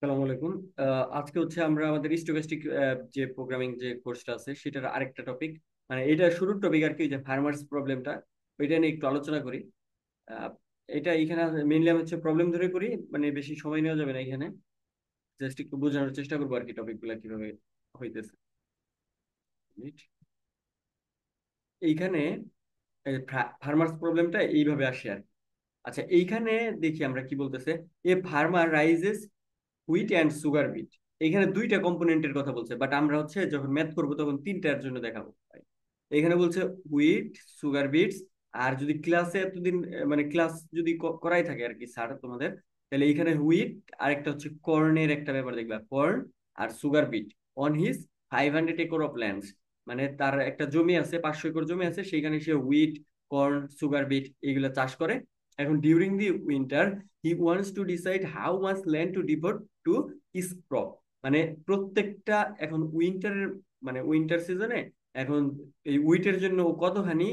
আসসালামু আলাইকুম। আজকে হচ্ছে আমরা আমাদের স্টোকাস্টিক যে প্রোগ্রামিং যে কোর্সটা আছে সেটার আরেকটা টপিক, মানে এটা শুরুর টপিক আর কি, যে ফার্মার্স প্রবলেমটা ওইটা নিয়ে একটু আলোচনা করি। আহ, এটা এখানে মেইনলি আমি হচ্ছে প্রবলেম ধরে করি, মানে বেশি সময় নেওয়া যাবে না এখানে। জাস্ট একটু বোঝানোর চেষ্টা করবো আর কি টপিকগুলো কিভাবে হইতেছে। এইখানে ফার্মার্স প্রবলেমটা এইভাবে আসে আর কি। আচ্ছা, এইখানে দেখি আমরা কি বলতেছে। A farmer raises wheat and sugar beet. এখানে দুইটা কম্পোনেন্টের কথা বলছে, বাট আমরা হচ্ছে যখন ম্যাথ করবো তখন তিনটার জন্য দেখাবো। এখানে বলছে হুইট, সুগার বিটস। আর যদি ক্লাসে এতদিন মানে ক্লাস যদি করাই থাকে আর কি স্যার তোমাদের, তাহলে এইখানে হুইট আর একটা হচ্ছে কর্নের একটা ব্যাপার দেখবা, কর্ন আর sugar beet on his 500 acre of lands. মানে তার একটা জমি আছে, 500 একর জমি আছে, সেখানে সে হুইট, কর্ন, সুগার বিট এগুলো চাষ করে। এখন during the winter he wants to decide how much land to devote to each crop. মানে প্রত্যেকটা এখন উইন্টারের, মানে উইন্টার সিজনে এখন এই উইটের জন্য ও কতখানি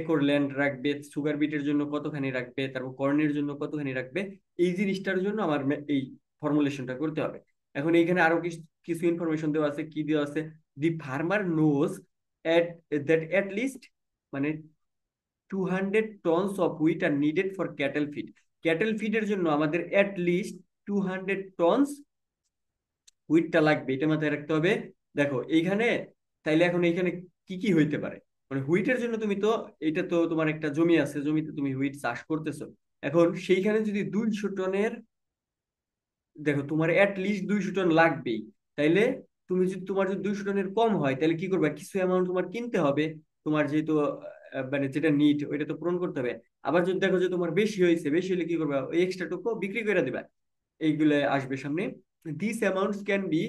একর ল্যান্ড রাখবে, সুগার বিটের জন্য কতখানি রাখবে, তারপর কর্নের জন্য কতখানি রাখবে, এই জিনিসটার জন্য আমার এই ফর্মুলেশনটা করতে হবে। এখন এইখানে আরো কিছু কিছু ইনফরমেশন দেওয়া আছে। কি দেওয়া আছে? The farmer knows at that at least, মানে 200 tons of wheat are needed for cattle feed. Cattle ফিডের জন্য আমাদের এট লিস্ট 200 টনস হুইটটা লাগবে, এটা মাথায় রাখতে হবে। দেখো এইখানে, তাইলে এখন এইখানে কি কি হইতে পারে? মানে হুইটের জন্য তুমি তো, এটা তো তোমার একটা জমি আছে, জমিতে তুমি হুইট চাষ করতেছো। এখন সেইখানে যদি 200 টনের, দেখো তোমার অ্যাট লিস্ট 200 টন লাগবেই। তাইলে তুমি যদি, তোমার যদি 200 টনের কম হয় তাহলে কি করবে? কিছু অ্যামাউন্ট তোমার কিনতে হবে। তোমার যেহেতু মানে যেটা নিড ওইটা তো পূরণ করতে হবে। আবার যদি দেখো যে তোমার বেশি হয়েছে, বেশি হলে কি করবে? ওই এক্সট্রা টুকু বিক্রি করে দিবা। এইগুলো আসবে সামনে। This amounts can be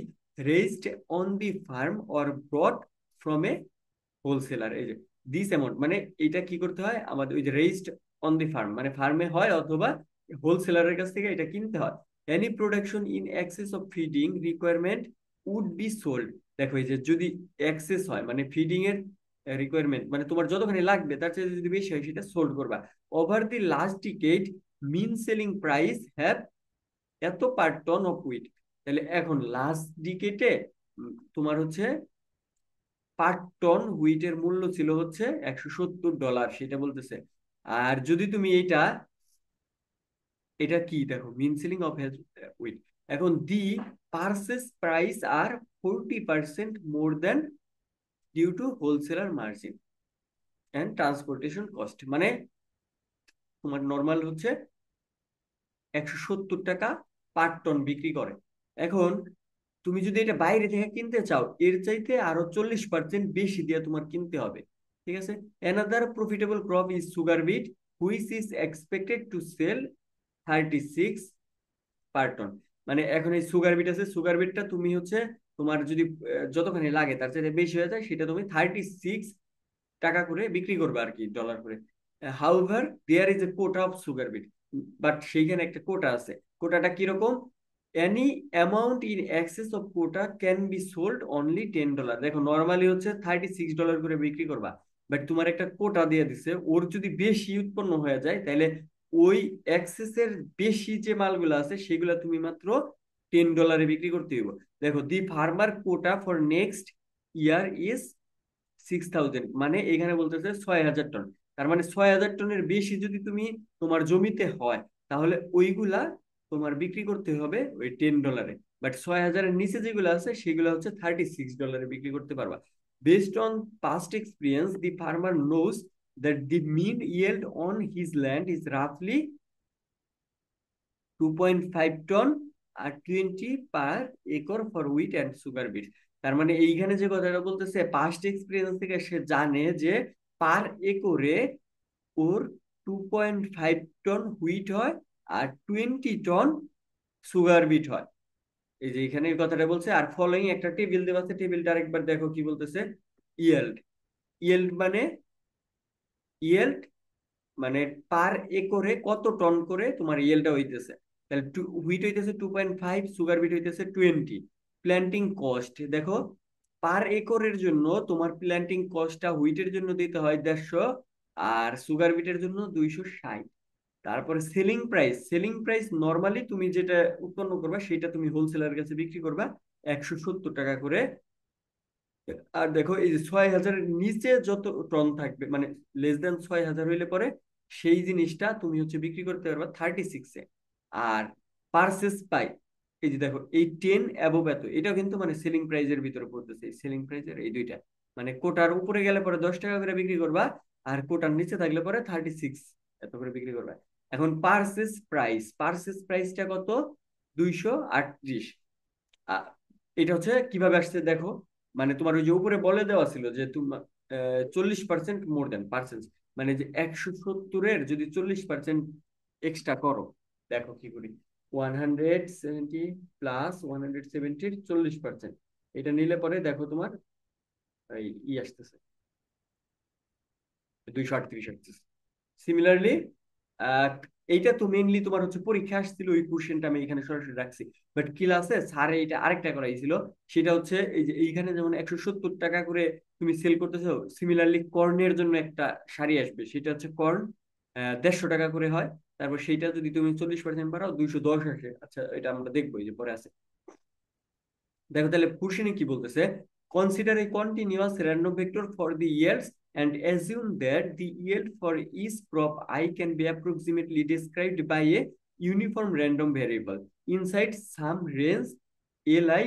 raised on the farm or ব্রট from a wholesaler. এই যে দিস অ্যামাউন্ট, মানে এটা কি করতে হয় আমাদের? ওই যে রেজড অন দি ফার্ম মানে ফার্মে হয়, অথবা হোলসেলারের কাছ থেকে এটা কিনতে হয়। Any production in excess of feeding requirement would be sold. দেখো এই যে যদি এক্সেস হয়, মানে ফিডিং এর রিকোয়ারমেন্ট, মানে তোমার যতখানি লাগবে তার চেয়ে যদি বেশি হয় সেটা সোল্ড করবা। Over the last decade mean selling price have এত পার টন অফ হুইট। তাহলে এখন লাস্ট ডিকেটে তোমার হচ্ছে পার টন হুইটের মূল্য ছিল হচ্ছে $170, সেটা বলতেছে। আর যদি তুমি এইটা, এটা কি দেখো, মিন সেলিং অফ হুইট। এখন the purchase price are 40% more than due to wholesaler margin and transportation cost. মানে তোমার নর্মাল হচ্ছে 170 টাকা পার টন বিক্রি করে। এখন তুমি যদি এটা বাইরে থেকে কিনতে চাও, এর চাইতে আরো 40% বেশি দিয়ে তোমার কিনতে হবে। ঠিক আছে। Another profitable crop is sugar beet which is expected to sell 36 per ton. মানে এখন এই সুগার বিট আছে, সুগার বিটটা তুমি হচ্ছে তোমার যদি যতখানি লাগে তার চাইতে বেশি হয়ে যায়, সেটা তুমি 36 টাকা করে বিক্রি করবে আর কি, ডলার করে। However there is a quota of sugar beet, but সেইখানে একটা কোটা আছে। কোটাটা কিরকম? Any amount in excess of quota can be sold only $10। দেখো নর্মালি হচ্ছে $36 করে বিক্রি করবা, বাট তোমার একটা কোটা দিয়ে দিছে, ওর যদি বেশি উৎপন্ন হয়ে যায় তাহলে ওই এক্সেসের বেশি যে মালগুলো আছে সেগুলো তুমি মাত্র $10 বিক্রি করতে হইব। দেখো the farmer quota for next year is 6000, মানে এখানে বলতেছে 6000 টন। তার মানে 6000 টনের বেশি যদি তুমি তোমার জমিতে হয়, তাহলে ওইগুলা তোমার বিক্রি করতে হবে ওই $10। বাট 6000-এর নিচে যেগুলো আছে সেগুলো হচ্ছে $36 বিক্রি করতে পারবা। Based on past experience the farmer knows that the mean yield on his land is রাফলি 2.5 ton are 20 per acre for wheat and sugar beet. তার মানে এইখানে যে কথাটা বলতেছে, পাস্ট এক্সপিরিয়েন্স থেকে সে জানে যে পার একরে ওর 2.5 টন হুইট হয় আর 20 টন সুগার বিট হয়। এই যে এখানে এই কথাটা বলছে। আর ফলোইং একটা টেবিল দেওয়া আছে, টেবিলটা আরেকবার দেখো কি বলতেছে। ইয়েল্ড, ইয়েল্ড মানে, ইয়েল্ড মানে পার একরে কত টন করে তোমার ইয়েলটা হইতেছে। তাহলে হুইট হইতেছে 2.5, সুগার বিট হইতেছে 20। প্ল্যান্টিং কস্ট দেখো, পার একরের জন্য তোমার প্ল্যান্টিং কস্টটা হুইটের জন্য দিতে হয় 150, আর সুগার বিটের জন্য 260। তারপরে সেলিং প্রাইস নর্মালি তুমি যেটা উৎপন্ন করবা সেটা তুমি হোলসেলার কাছে বিক্রি করবা 170 টাকা করে। আর দেখো এই যে 6,000-এর নিচে যত টন থাকবে, মানে লেস দেন 6,000 হইলে পরে সেই জিনিসটা তুমি হচ্ছে বিক্রি করতে পারবা 36-এ। আর পার্সেস পাই, এই যে দেখো এই 10 অ্যাবোভ এত, এটা কিন্তু মানে সেলিং প্রাইজের ভিতরে পড়তেছে। সেলিং প্রাইজের এই দুইটা মানে কোটার উপরে গেলে পরে 10 টাকা করে বিক্রি করবা, আর কোটার নিচে থাকলে পরে 36 এত করে বিক্রি করবা। এখন পার্সেস প্রাইসটা কত? 238। আ- এটা হচ্ছে কিভাবে আসছে দেখো, মানে তোমার ওই যে উপরে বলে দেওয়া ছিল যে তোমার 40% মোর দেন পার্সেন্ট, মানে যে 170-এর যদি 40% এক্সট্রা করো, দেখো কি করি, 170 প্লাস 170-র 40%, এটা নিলে পরে দেখো তোমার এই আসতেছে 238 আসতেছে। সিমিলারলি এইটা তো মেইনলি তোমার হচ্ছে পরীক্ষা আসছিল, ওই কোশ্চেনটা আমি এখানে সরাসরি রাখছি। বাট ক্লাসে স্যারে এটা আরেকটা করাইছিল, সেটা হচ্ছে এই যে এইখানে যেমন 170 টাকা করে তুমি সেল করতেছো, সিমিলারলি কর্নের জন্য একটা শাড়ি আসবে, সেটা হচ্ছে কর্ন 150 টাকা করে হয়। তারপর সেইটা যদি তুমি 40% বাড়াও 210 আসে। আচ্ছা এটা আমরা দেখবো, এই যে পরে আছে। দেখো তাহলে কোশ্চেনে কি বলতেছে, consider A continuous random vector for the years and assume that the yield for each crop I can be approximately described by a uniform random variable inside some range li,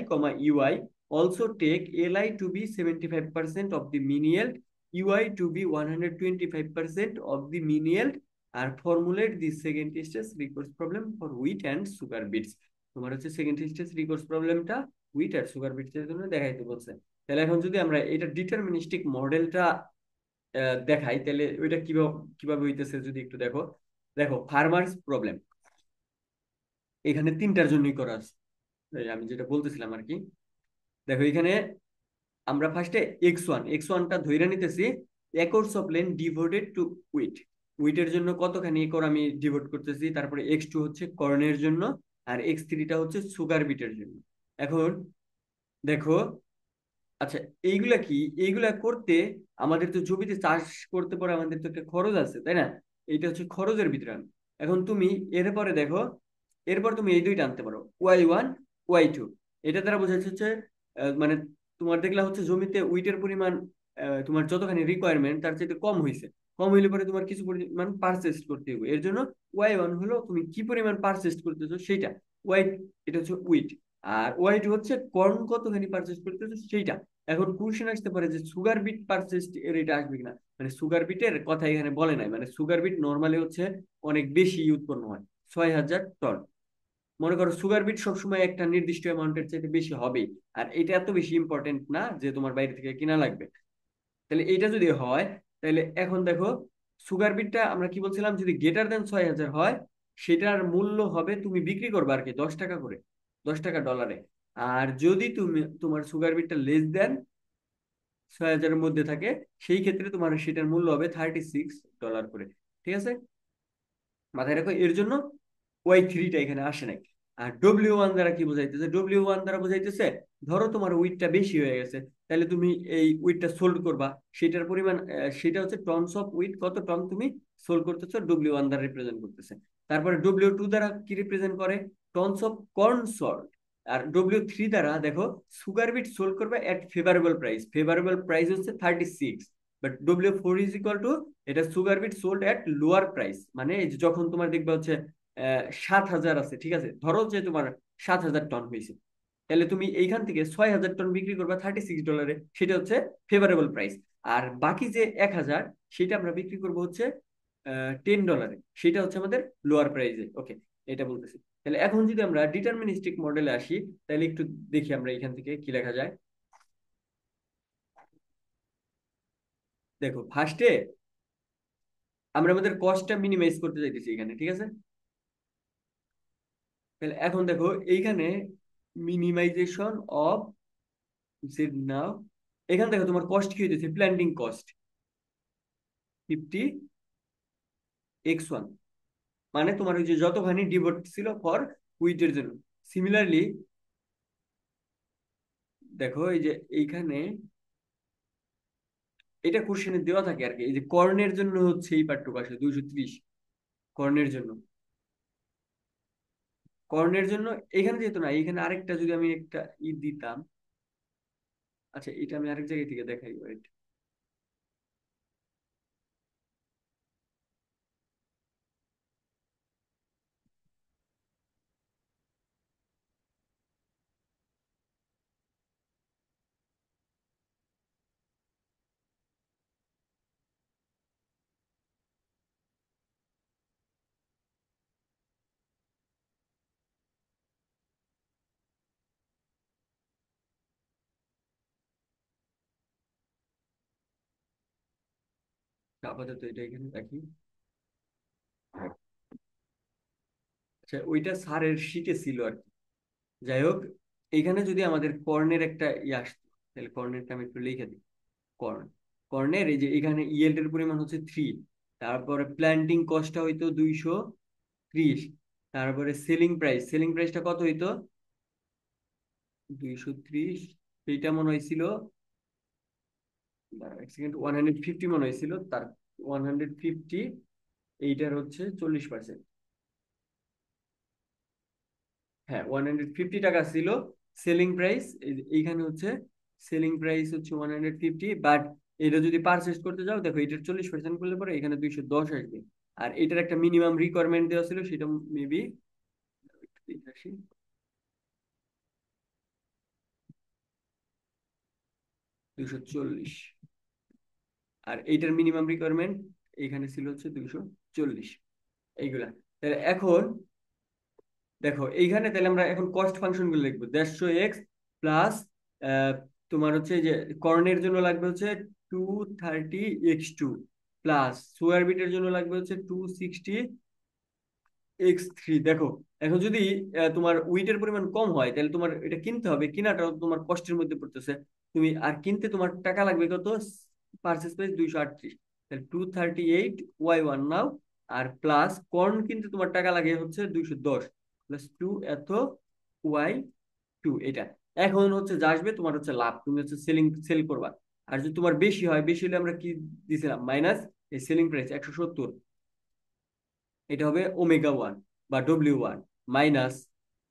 ui. Also take li to be 75% of the mean yield, ui to be 125% of the mean yield, আর formulate the second stage recourse problem for wheat and sugar beets। তোমার হচ্ছে second stage recourse প্রবলেমটা wheat আর sugar বিটসের জন্য দেখাইতে বলছে। তাহলে এখন যদি আমরা এটা ডিটারমিনিস্টিক মডেলটা দেখাই, তাহলে ওইটা কিভাবে কিভাবে হইতেছে যদি একটু দেখো। দেখো ফার্মার্স প্রবলেম এখানে তিনটার জন্যই করা আছে, এই আমি যেটা বলতেছিলাম আর কি। দেখো এখানে আমরা ফার্স্টে এক্স ওয়ানটা ধইরা নিতেছি, acres of land devoted to wheat. উইটের জন্য কতখানি একর আমি ডিভোট করতেছি, তারপরে x2 হচ্ছে কর্নের জন্য, আর x3টা হচ্ছে সুগার বিটের জন্য। এখন দেখো, আচ্ছা এইগুলা কি, এইগুলা করতে আমাদের তো জমিতে চাষ করতে পারে, আমাদের তো একটা খরচ আছে তাই না? এইটা হচ্ছে খরচের ভিতরে আনো। এখন তুমি এরপরে দেখো, এরপর তুমি এই দুইটা আনতে পারো y1 y2। এটা দ্বারা বোঝা যাচ্ছে মানে তোমার দেখলা হচ্ছে জমিতে উইটের পরিমাণ তোমার যতখানি রিকোয়ারমেন্ট তার চাইতে কম হয়েছে। কম হইলে পরে তোমার কিছু পরিমাণ পারচেস করতে হবে, এর জন্য y1 হলো তুমি কি পরিমাণ পারচেস করতেছো সেইটা, ওয়াই, এটা হচ্ছে উইট। আর ওয়াই টু হচ্ছে কর্ন কতখানি পারচেস করতেছো সেইটা। এখন কোশ্চেন আসতে পারে যে সুগার বিট পারচেস এর এটা আসবে কিনা, মানে সুগার বিটের কথা এখানে বলে নাই, মানে সুগার বিট নর্মালি হচ্ছে অনেক বেশি উৎপন্ন হয়, 6,000 টন। মনে করো সুগার বিট সবসময় একটা নির্দিষ্ট অ্যামাউন্টের চাইতে বেশি হবে, আর এটা এত বেশি ইম্পর্টেন্ট না যে তোমার বাইরে থেকে কিনা লাগবে। তাহলে এইটা যদি হয়, তাহলে এখন দেখো সুগার বিটটা আমরা কি বলছিলাম, যদি গ্রেটার দেন 6,000 হয় সেটার মূল্য হবে, তুমি বিক্রি করবে আর কি 10 টাকা করে, 10 টাকা ডলারে। আর যদি তুমি তোমার সুগার বিটটা লেস দেন 6,000-এর মধ্যে থাকে, সেই ক্ষেত্রে তোমার সেটার মূল্য হবে $36 করে। ঠিক আছে, মাথায় রাখো। এর জন্য ওয়াই থ্রিটা এখানে আসে নাই। আর ডব্লিউ ওয়ান দ্বারা কি বোঝাইতেছে, ডব্লিউ ওয়ান দ্বারা বোঝাইতেছে ধরো তোমার উইটটা বেশি হয়ে গেছে, তাহলে তুমি এই উইটটা সোল্ড করবা, সেটার পরিমাণ সেটা হচ্ছে টনস অফ উইট, কত টন তুমি সোল্ড করতেছো, ডব্লিউ ওয়ান দ্বারা রিপ্রেজেন্ট করতেছে। তারপরে ডব্লিউ টু দ্বারা কি রিপ্রেজেন্ট করে, টনস অফ কর্ন সল্ট। আর ডব্লিউ থ্রি দ্বারা দেখো সুগার বিট সোল্ড করবে at favourable price, favourable price হচ্ছে 36। But W four is equal to, এটা sugar beet sold at lower price, মানে এই যে যখন তোমার দেখবে হচ্ছে 7,000 আছে, ঠিক আছে, ধরো যে তোমার 7,000 টন হয়েছে, তাহলে তুমি এইখান থেকে 6,000 টন বিক্রি করবা $36, সেটা হচ্ছে ফেভারেবল প্রাইস। আর বাকি যে 1,000 সেটা আমরা বিক্রি করবো হচ্ছে $10, সেটা হচ্ছে আমাদের লোয়ার প্রাইসে। ওকে, এটা বলতেছি। তাহলে এখন যদি আমরা ডিটারমিনিস্টিক মডেলে আসি, তাহলে একটু দেখি আমরা এখান থেকে কি লেখা যায়। দেখো ফার্স্টে আমরা আমাদের কস্টটা মিনিমাইজ করতে চাইতেছি এখানে, ঠিক আছে। তাহলে এখন দেখো এইখানে মিনিমাইজেশন অফ জেড নাও, এখানে দেখো তোমার কস্ট কি হইতেছে, প্ল্যান্টিং কস্ট 50x1, মানে তোমার ওই যে যতখানি ডিভোট ছিল ফর উইটের জন্য। সিমিলারলি দেখো এই যে এইখানে এটা কোশ্চেনে দেওয়া থাকে আর কি, এই যে কর্নের জন্য হচ্ছে এই পার্টটুকু আসে 230। কর্নের জন্য। কর্নের জন্য এখানে যেহেতু না, এখানে আরেকটা যদি আমি একটা দিতাম। আচ্ছা, এটা আমি আরেক জায়গায় থেকে দেখাই, ওয়েট। আপাতত এটা এখানে রাখি। আচ্ছা, ওইটা স্যারের শিটে ছিল আর কি। যাই হোক, এখানে যদি আমাদের কর্নের একটা আসতো, তাহলে কর্নেরটা আমি একটু লিখে দিই। কর্ন, কর্নের এই যে এখানে ইয়েল্ড এর পরিমাণ হচ্ছে 3। তারপরে প্ল্যান্টিং কস্টটা হইতো 230। তারপরে সেলিং প্রাইসটা কত হইতো? 230। এইটা মনে হয়েছিল, এক সেকেন্ড, 150 মনে হয়েছিল তার। 150, এইটার হচ্ছে 40%। হ্যাঁ, 150 টাকা ছিল সেলিং প্রাইস। এইখানে হচ্ছে সেলিং প্রাইস হচ্ছে 150, বাট এটা যদি পারচেস করতে যাও, দেখো এটার 40% করলে পরে এখানে 210 আসবে। আর এটার একটা মিনিমাম রিকোয়ারমেন্ট দেওয়া ছিল, সেটা মেবি 240। আর এইটার মিনিমাম রিকোয়ারমেন্ট এখানে ছিল হচ্ছে 240। এইগুলা। তাহলে এখন দেখো এইখানে, তাহলে আমরা এখন কস্ট ফাংশন গুলো লিখবো। 150x প্লাস তোমার হচ্ছে যে কর্নের জন্য লাগবে হচ্ছে 230x2 প্লাস সোয়ার বিটের জন্য লাগবে হচ্ছে 260x3। দেখো, এখন যদি তোমার উইটের পরিমাণ কম হয়, তাহলে তোমার এটা কিনতে হবে, কিনাটাও তোমার কষ্টের মধ্যে পড়তেছে। তুমি আর কিনতে তোমার টাকা লাগবে কত? পারচেস প্রাইস 238, তাহলে 238y1 নাও। আর প্লাস কর্ন কিনতে তোমার টাকা লাগে হচ্ছে 210, প্লাস 2 এত y2 এটা। এখন হচ্ছে যা আসবে তোমার হচ্ছে লাভ, তুমি হচ্ছে সেল করবা। আর যদি তোমার বেশি হয়, বেশি হলে আমরা কি দিছিলাম মাইনাস এই সেলিং প্রাইস 170, এটা হবে ওমেগা 1 বা W1 মাইনাস।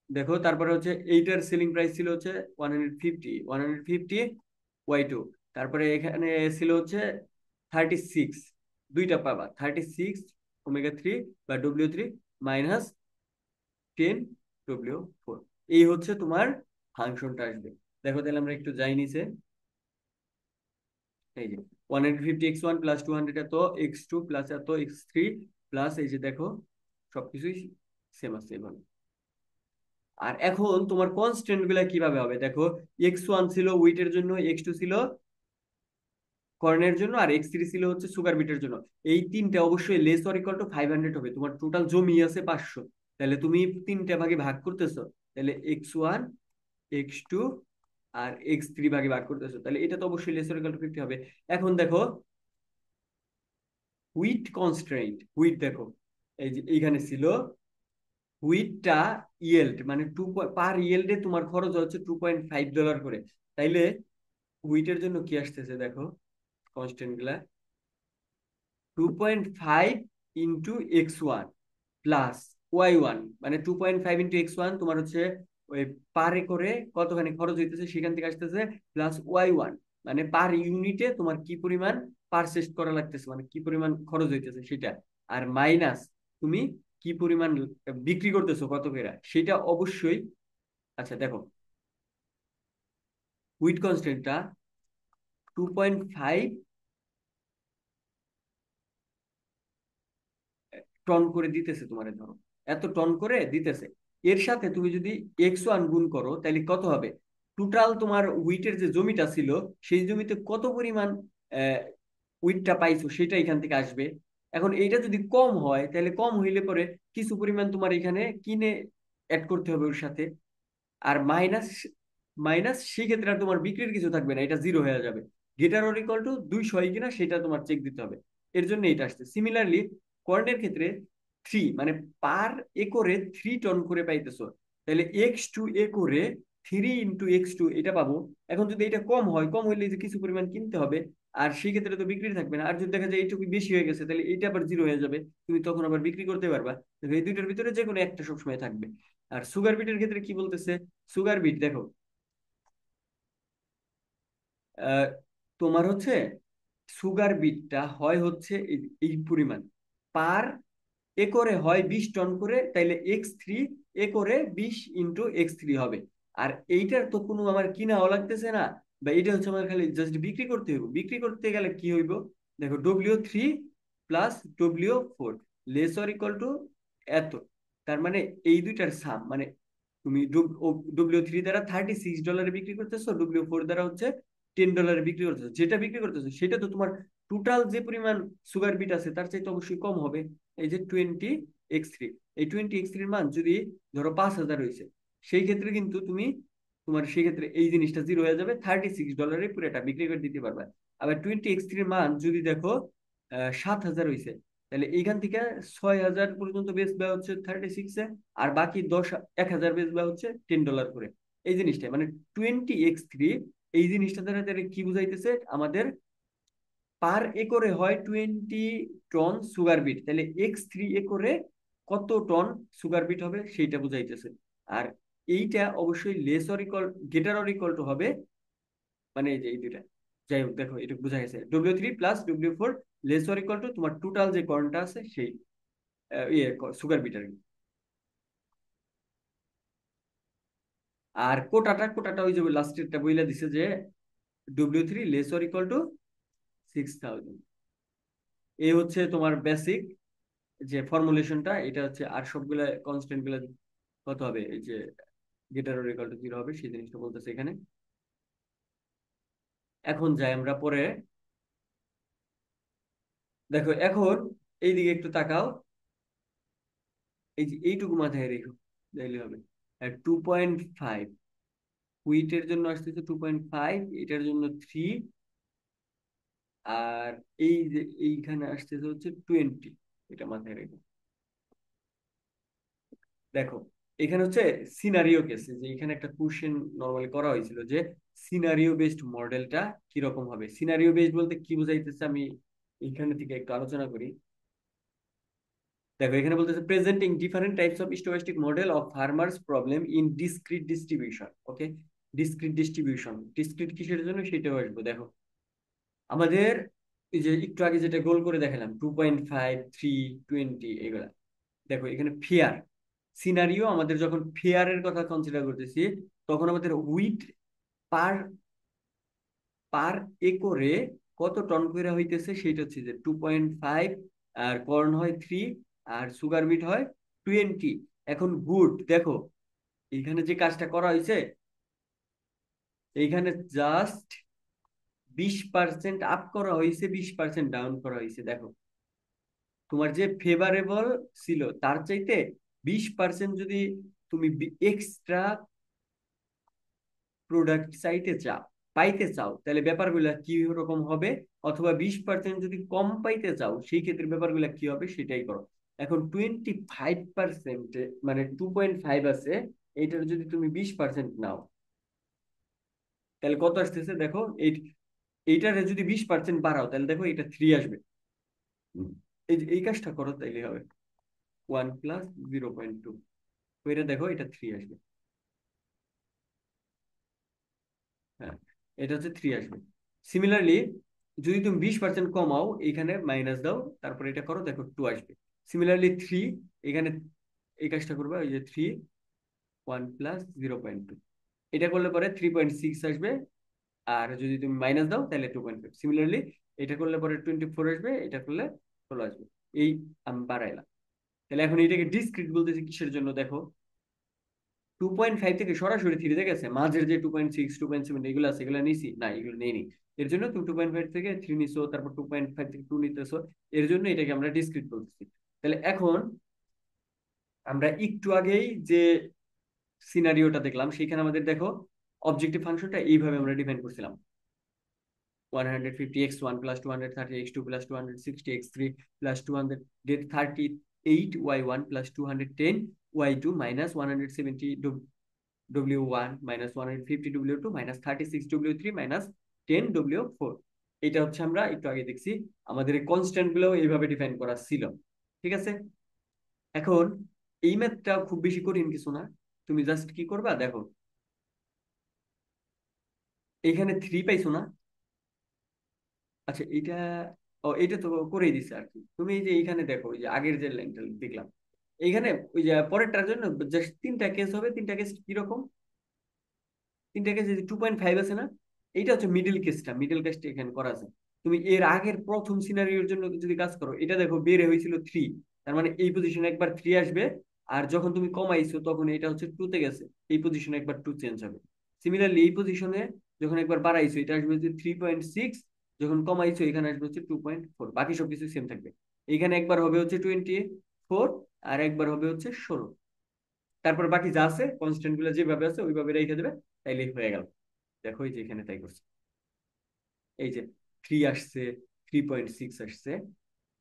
দেখো তারপরে হচ্ছে এইটার সেলিং প্রাইস ছিল হচ্ছে 150 y2। তারপরে এখানে ছিল হচ্ছে 36, দুইটা পাবা 36 ওমেগা 3 বা W3 মাইনাস 10 W4। এই হচ্ছে তোমার ফাংশনটা আসবে। দেখো তাহলে আমরা একটু যাই নিচে। এই যে 150x1 প্লাস 200 এত x2 প্লাস এত x3 প্লাস এই যে দেখো সবকিছুই সেম আছে এভাবে। আর এখন তোমার কনস্ট্যান্ট গুলা কিভাবে হবে দেখো। x1 ছিল উইটের জন্য, x2 ছিল কর্নের জন্য, আর x3 ছিল হচ্ছে সুগার বিটের জন্য। এই তিনটা অবশ্যই লেস অর ইকুয়াল টু 500 হবে। তোমার টোটাল জমি আছে 500, তাহলে তুমি তিনটা ভাগে ভাগ করতেছো, তাহলে x1 x2 আর x3 ভাগে ভাগ করতেছো, তাহলে এটা তো অবশ্যই লেস অর ইকুয়াল টু 50 হবে। এখন দেখো হুইট কনস্ট্রেইন্ট, হুইট দেখো এই যে এইখানে ছিল হুইটটা ইয়েল্ড মানে পার ইয়েল্ডে তোমার খরচ হচ্ছে $2.5 করে। তাইলে হুইটের জন্য কি আসতেছে দেখো, কনস্ট্যান্ট গুলা 2.5 ইন্টু x1 প্লাস y1, মানে 2.5 ইন্টু x1 তোমার হচ্ছে ওই পারে করে কতখানি খরচ হইতেছে সেখান থেকে আসতেছে, প্লাস y1 মানে পার ইউনিটে তোমার কি পরিমাণ পারচেস করা লাগতেছে, মানে কি পরিমাণ খরচ হইতেছে সেটা। আর মাইনাস তুমি কি পরিমাণ বিক্রি করতেছো কত করে সেটা অবশ্যই। আচ্ছা দেখো, হুইট কনস্ট্যান্টটা 2.5 টন করে দিতেছে তোমার, ধরো এত টন করে দিতেছে। এর সাথে তুমি যদি x1 গুণ করো, তাহলে কত হবে? টোটাল তোমার উইটের যে জমিটা ছিল, সেই জমিতে কত পরিমাণ উইটটা পাইছো সেটা এখান থেকে আসবে। এখন এইটা যদি কম হয়, তাহলে কম হইলে পরে কিছু পরিমাণ তোমার এখানে কিনে অ্যাড করতে হবে ওর সাথে। আর মাইনাস, মাইনাস সেই ক্ষেত্রে আর তোমার বিক্রির কিছু থাকবে না, এটা জিরো হয়ে যাবে। গেটার অর ইকুয়াল টু 200 হয় কিনা সেটা তোমার চেক দিতে হবে। এর জন্য এটা আসছে। সিমিলারলি কর্নের ক্ষেত্রে 3 মানে পার একরে 3 টন করে পাইতেছো, তাহলে x2 একরে 3 × x2 এটা পাবো। এখন যদি এটা কম হয়, কম হইলে যে কিছু পরিমাণ কিনতে হবে, আর সেই ক্ষেত্রে তো বিক্রি থাকবে না। আর যদি দেখা যায় এইটুকু বেশি হয়ে গেছে, তাহলে এটা আবার জিরো হয়ে যাবে, তুমি তখন আবার বিক্রি করতে পারবা। দেখো এই দুইটার ভিতরে যে কোনো একটা সবসময় থাকবে। আর সুগার বিটের ক্ষেত্রে কি বলতেছে, সুগার বিট দেখো, আহ, তোমার হচ্ছে সুগার বিটটা হয় হচ্ছে এই পরিমাণ পার একরে হয় 20 টন করে, তাইলে x3 একরে 20 × x3 হবে। আর এইটার তো কোনো আমার কিনাও লাগতেছে না, বা এটা হচ্ছে আমার খালি জাস্ট বিক্রি করতে হইব। বিক্রি করতে গেলে কি হইব, দেখো W3 plus W4 less or equal two এত। তার মানে এই দুইটার সাম, মানে তুমি W3 দ্বারা $36 বিক্রি করতেছো, W4 দ্বারা হচ্ছে $10 বিক্রি করতেছো। যেটা বিক্রি করতেছো সেটা তো তোমার টোটাল যে পরিমাণ সুগার বিট আছে তার চাইতে অবশ্যই কম হবে। এই যে 20 x3, এই 20 x3 এর মান যদি ধরো 5,000 হয়েছে, সেই ক্ষেত্রে কিন্তু তুমি তোমার সেই ক্ষেত্রে এই জিনিসটা জিরো হয়ে যাবে, $36 পুরোটা বিক্রি করে দিতে পারবে। আবার 20 x3 এর মান যদি দেখো 7,000 হয়েছে, তাহলে এইখান থেকে 6,000 পর্যন্ত বেচবা হচ্ছে 36-এ, আর বাকি 1,000 বেচবা হচ্ছে $10 করে। এই জিনিসটা মানে 20 x3, এই জিনিসটা দ্বারা তাহলে কি বুঝাইতেছে আমাদের, পার একরে হয় 20 টন সুগার বিট, তাহলে x3 একরে কত টন সুগার বিট হবে সেইটা বুঝাইতেছে। আর এইটা অবশ্যই less or equal, greater or equal two হবে, মানে এই যে এই দুইটা, যাই হোক দেখো এটা বোঝা গেছে, W3 plus W4 less or equal two তোমার টোটাল যে কর্নটা আছে সেই ইয়ে সুগার বিট আর কি। আর কোটাটা ওই যে লাস্টেরটা বইলা দিছে যে W3 less or equal two 6,000। এই হচ্ছে তোমার বেসিক যে ফর্মুলেশনটা, এটা হচ্ছে। আর সবগুলা কনস্ট্যান্ট গুলা কত হবে, এই যে গেটার ইকুয়াল টু 0 হবে, সেই জিনিসটা বলতেছে এখানে। এখন যাই আমরা পরে, দেখো এখন এইদিকে একটু তাকাও, এই যে এইটুকু মাথায় রেখো, তাইলে হবে 2.5, হুইটের জন্য আসতেছে 2.5, এটার জন্য 3, আর এই যে এইখানে আসতেছে হচ্ছে 20, এটা মাথায় রেখো। দেখো এখানে হচ্ছে সিনারিও কেস, যে এখানে একটা কোশ্চেন নরমালি করা হয়েছিল যে সিনারিও বেসড মডেলটা কিরকম হবে। সিনারিও বেসড বলতে কি বুঝাইতেছে আমি এখানে থেকে একটু আলোচনা করি। দেখো এখানে বলতেছে presenting different types of stochastic model of farmers problem in discrete distribution. Okay, discrete distribution, discrete কিসের জন্য সেটাও আসবো। দেখো আমাদের এই যে একটু আগে যেটা গোল করে দেখালাম 2.5, 3, 20 এগুলা, দেখো এখানে ফেয়ার সিনারিও, আমাদের যখন ফেয়ারের কথা কনসিডার করতেছি, তখন আমাদের উইট পার পার একরে কত টন করে হইতেছে সেটা হচ্ছে যে 2.5, আর কর্ন হয় 3, আর সুগার বিট হয় 20। এখন গুড দেখো এইখানে যে কাজটা করা হয়েছে, এইখানে জাস্ট 20% আপ করা হয়েছে, 20% ডাউন করা হয়েছে। দেখো তোমার যে ফেভারেবল ছিল তার চাইতে 20% যদি তুমি এক্সট্রা প্রোডাক্ট চাইতে চাও, পাইতে চাও, তাহলে ব্যাপারগুলা কি রকম হবে, অথবা 20% যদি কম পাইতে চাও সেই ক্ষেত্রে ব্যাপারগুলা কি হবে সেটাই করো। এখন 25%, মানে 2.5 আছে, এইটার যদি তুমি 20% নাও, তাহলে কত আসতেছে দেখো। এইটার যদি 20% বাড়াও, তাহলে দেখো এটা 3 আসবে। এই কাজটা করো তাইলে হবে 1 + 0.2, এটা দেখো এটা 3 আসবে। হ্যাঁ, এটা হচ্ছে 3 আসবে। সিমিলারলি যদি তুমি 20% কমাও, এখানে মাইনাস দাও, তারপর এটা করো, দেখো 2 আসবে। সিমিলারলি 3, এখানে এই কাজটা করবে, ওই যে 3, 1 + 0.2, এটা করলে পরে 3.6 আসবে। আর যদি তুমি মাইনাস দাও তাহলে 2.5। সিমিলারলি এটা করলে পরে 24 আসবে, এটা করলে 16 আসবে। এই আমি বাড়াইলাম। তাহলে এখন এটাকে ডিসক্রিট বলতেছি কিসের জন্য, দেখো 2.5 থেকে সরাসরি 3-তে গেছে, মাঝের যে 2.6, 2.7 এগুলো আছে এগুলো নিছি না, এগুলো নেইনি। এর জন্য তুমি 2.5 থেকে 3 নিছো, তারপর 2.5 থেকে 2 নিতেছো, এর জন্য এটাকে আমরা ডিসক্রিট বলতেছি। তাহলে এখন আমরা একটু আগেই যে সিনারিওটা দেখলাম, সেখানে আমাদের দেখো অবজেক্টিভ ফাংশনটা এইভাবে আমরা ডিফাইন করছিলাম, 150x1 + 230x2 + 260x3 + 238y1 + 210y2 - 170 W1 minus 150 W2 minus 36 W3 minus 10 W4। এটা হচ্ছে আমরা একটু আগে দেখছি, আমাদের এই কনস্ট্যান্ট গুলো এইভাবে ডিফাইন করা ছিল। ঠিক আছে, এখন এই ম্যাথটা খুব বেশি কঠিন কিছু না। তুমি জাস্ট কি করবা দেখো, এইখানে 3 পাইছো না? আচ্ছা এটা, ও এটা তো করেই দিছে আর কি। তুমি এই যে এইখানে দেখো, এই যে আগের যে লাইনটা দেখলাম, এইখানে ওই যে পরেরটার জন্য জাস্ট তিনটা কেস হবে। তিনটা কেস কিরকম? তিনটা কেস 2.5 আছে না? এইটা হচ্ছে মিডল কেসটা, মিডল কেসটা এখানে করা আছে। তুমি এর আগের প্রথম সিনারিওর জন্য যদি কাজ করো, এটা দেখো বের হয়েছিল 3, তার মানে এই পজিশনে একবার 3 আসবে। আর যখন তুমি কমাইছো তখন এটা হচ্ছে 2 তে গেছে, এই পজিশনে একবার 2 চেঞ্জ হবে। সিমিলারলি এই পজিশনে যখন একবার বাড়াইছো, এটা আসবে হচ্ছে 3.6, যখন কমাইছো এখানে আসবে হচ্ছে 2.4, বাকি সবকিছু সেম থাকবে। এখানে একবার হবে হচ্ছে 24, আর একবার হবে হচ্ছে 16। তারপর বাকি যা আছে কনস্ট্যান্ট গুলো যেভাবে আছে ওইভাবে রেখে দেবে, তাইলেই হয়ে গেল। দেখো এই যে এখানে তাই করছে, এই যে 3 আসছে, 3.6 আসছে,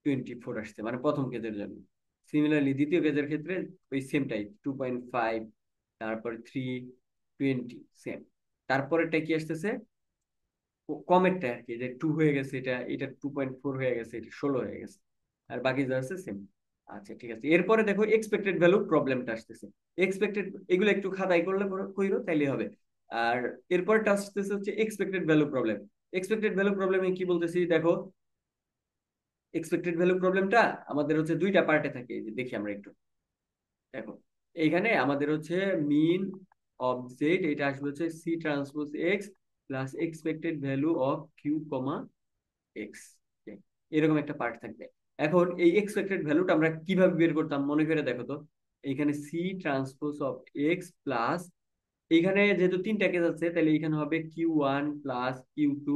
24 আসছে, মানে প্রথম কেজের জন্য। সিমিলারলি দ্বিতীয় কেজের ক্ষেত্রে ওই সেমটাই, 2.5, তারপর 3, 20, সেম। তারপরেরটা কি আসতেছে? কমেরটা আর কি, যে 2 হয়ে গেছে, এটা এটা 2.4 হয়ে গেছে, এটা 16 হয়ে গেছে, আর বাকি যা আছে সেম। আচ্ছা ঠিক আছে, এরপরে দেখো এক্সপেক্টেড ভ্যালু প্রবলেমটা আসতেছে। এক্সপেক্টেড, এগুলো একটু খাতায় করলে কইরো তাইলে হবে। আর এরপরটা আসতেছে হচ্ছে expected value problem. Expected value প্রবলেমে কি বলতেছি দেখো, এক্সপেক্টেড ভ্যালু প্রবলেমটা আমাদের হচ্ছে দুইটা পার্টে থাকে, এই যে দেখি আমরা একটু দেখো। এইখানে আমাদের হচ্ছে মিন অফ জেড, এটা আসবে হচ্ছে C transpose X plus expected value of Q comma X, এরকম একটা পার্ট থাকবে। এখন এই এক্সপেক্টেড ভ্যালুটা আমরা কিভাবে বের করতাম মনে করে দেখো তো। এইখানে C transpose of X plus, এইখানে যেহেতু তিনটা কেস আছে তাহলে এখানে হবে Q1 plus Q2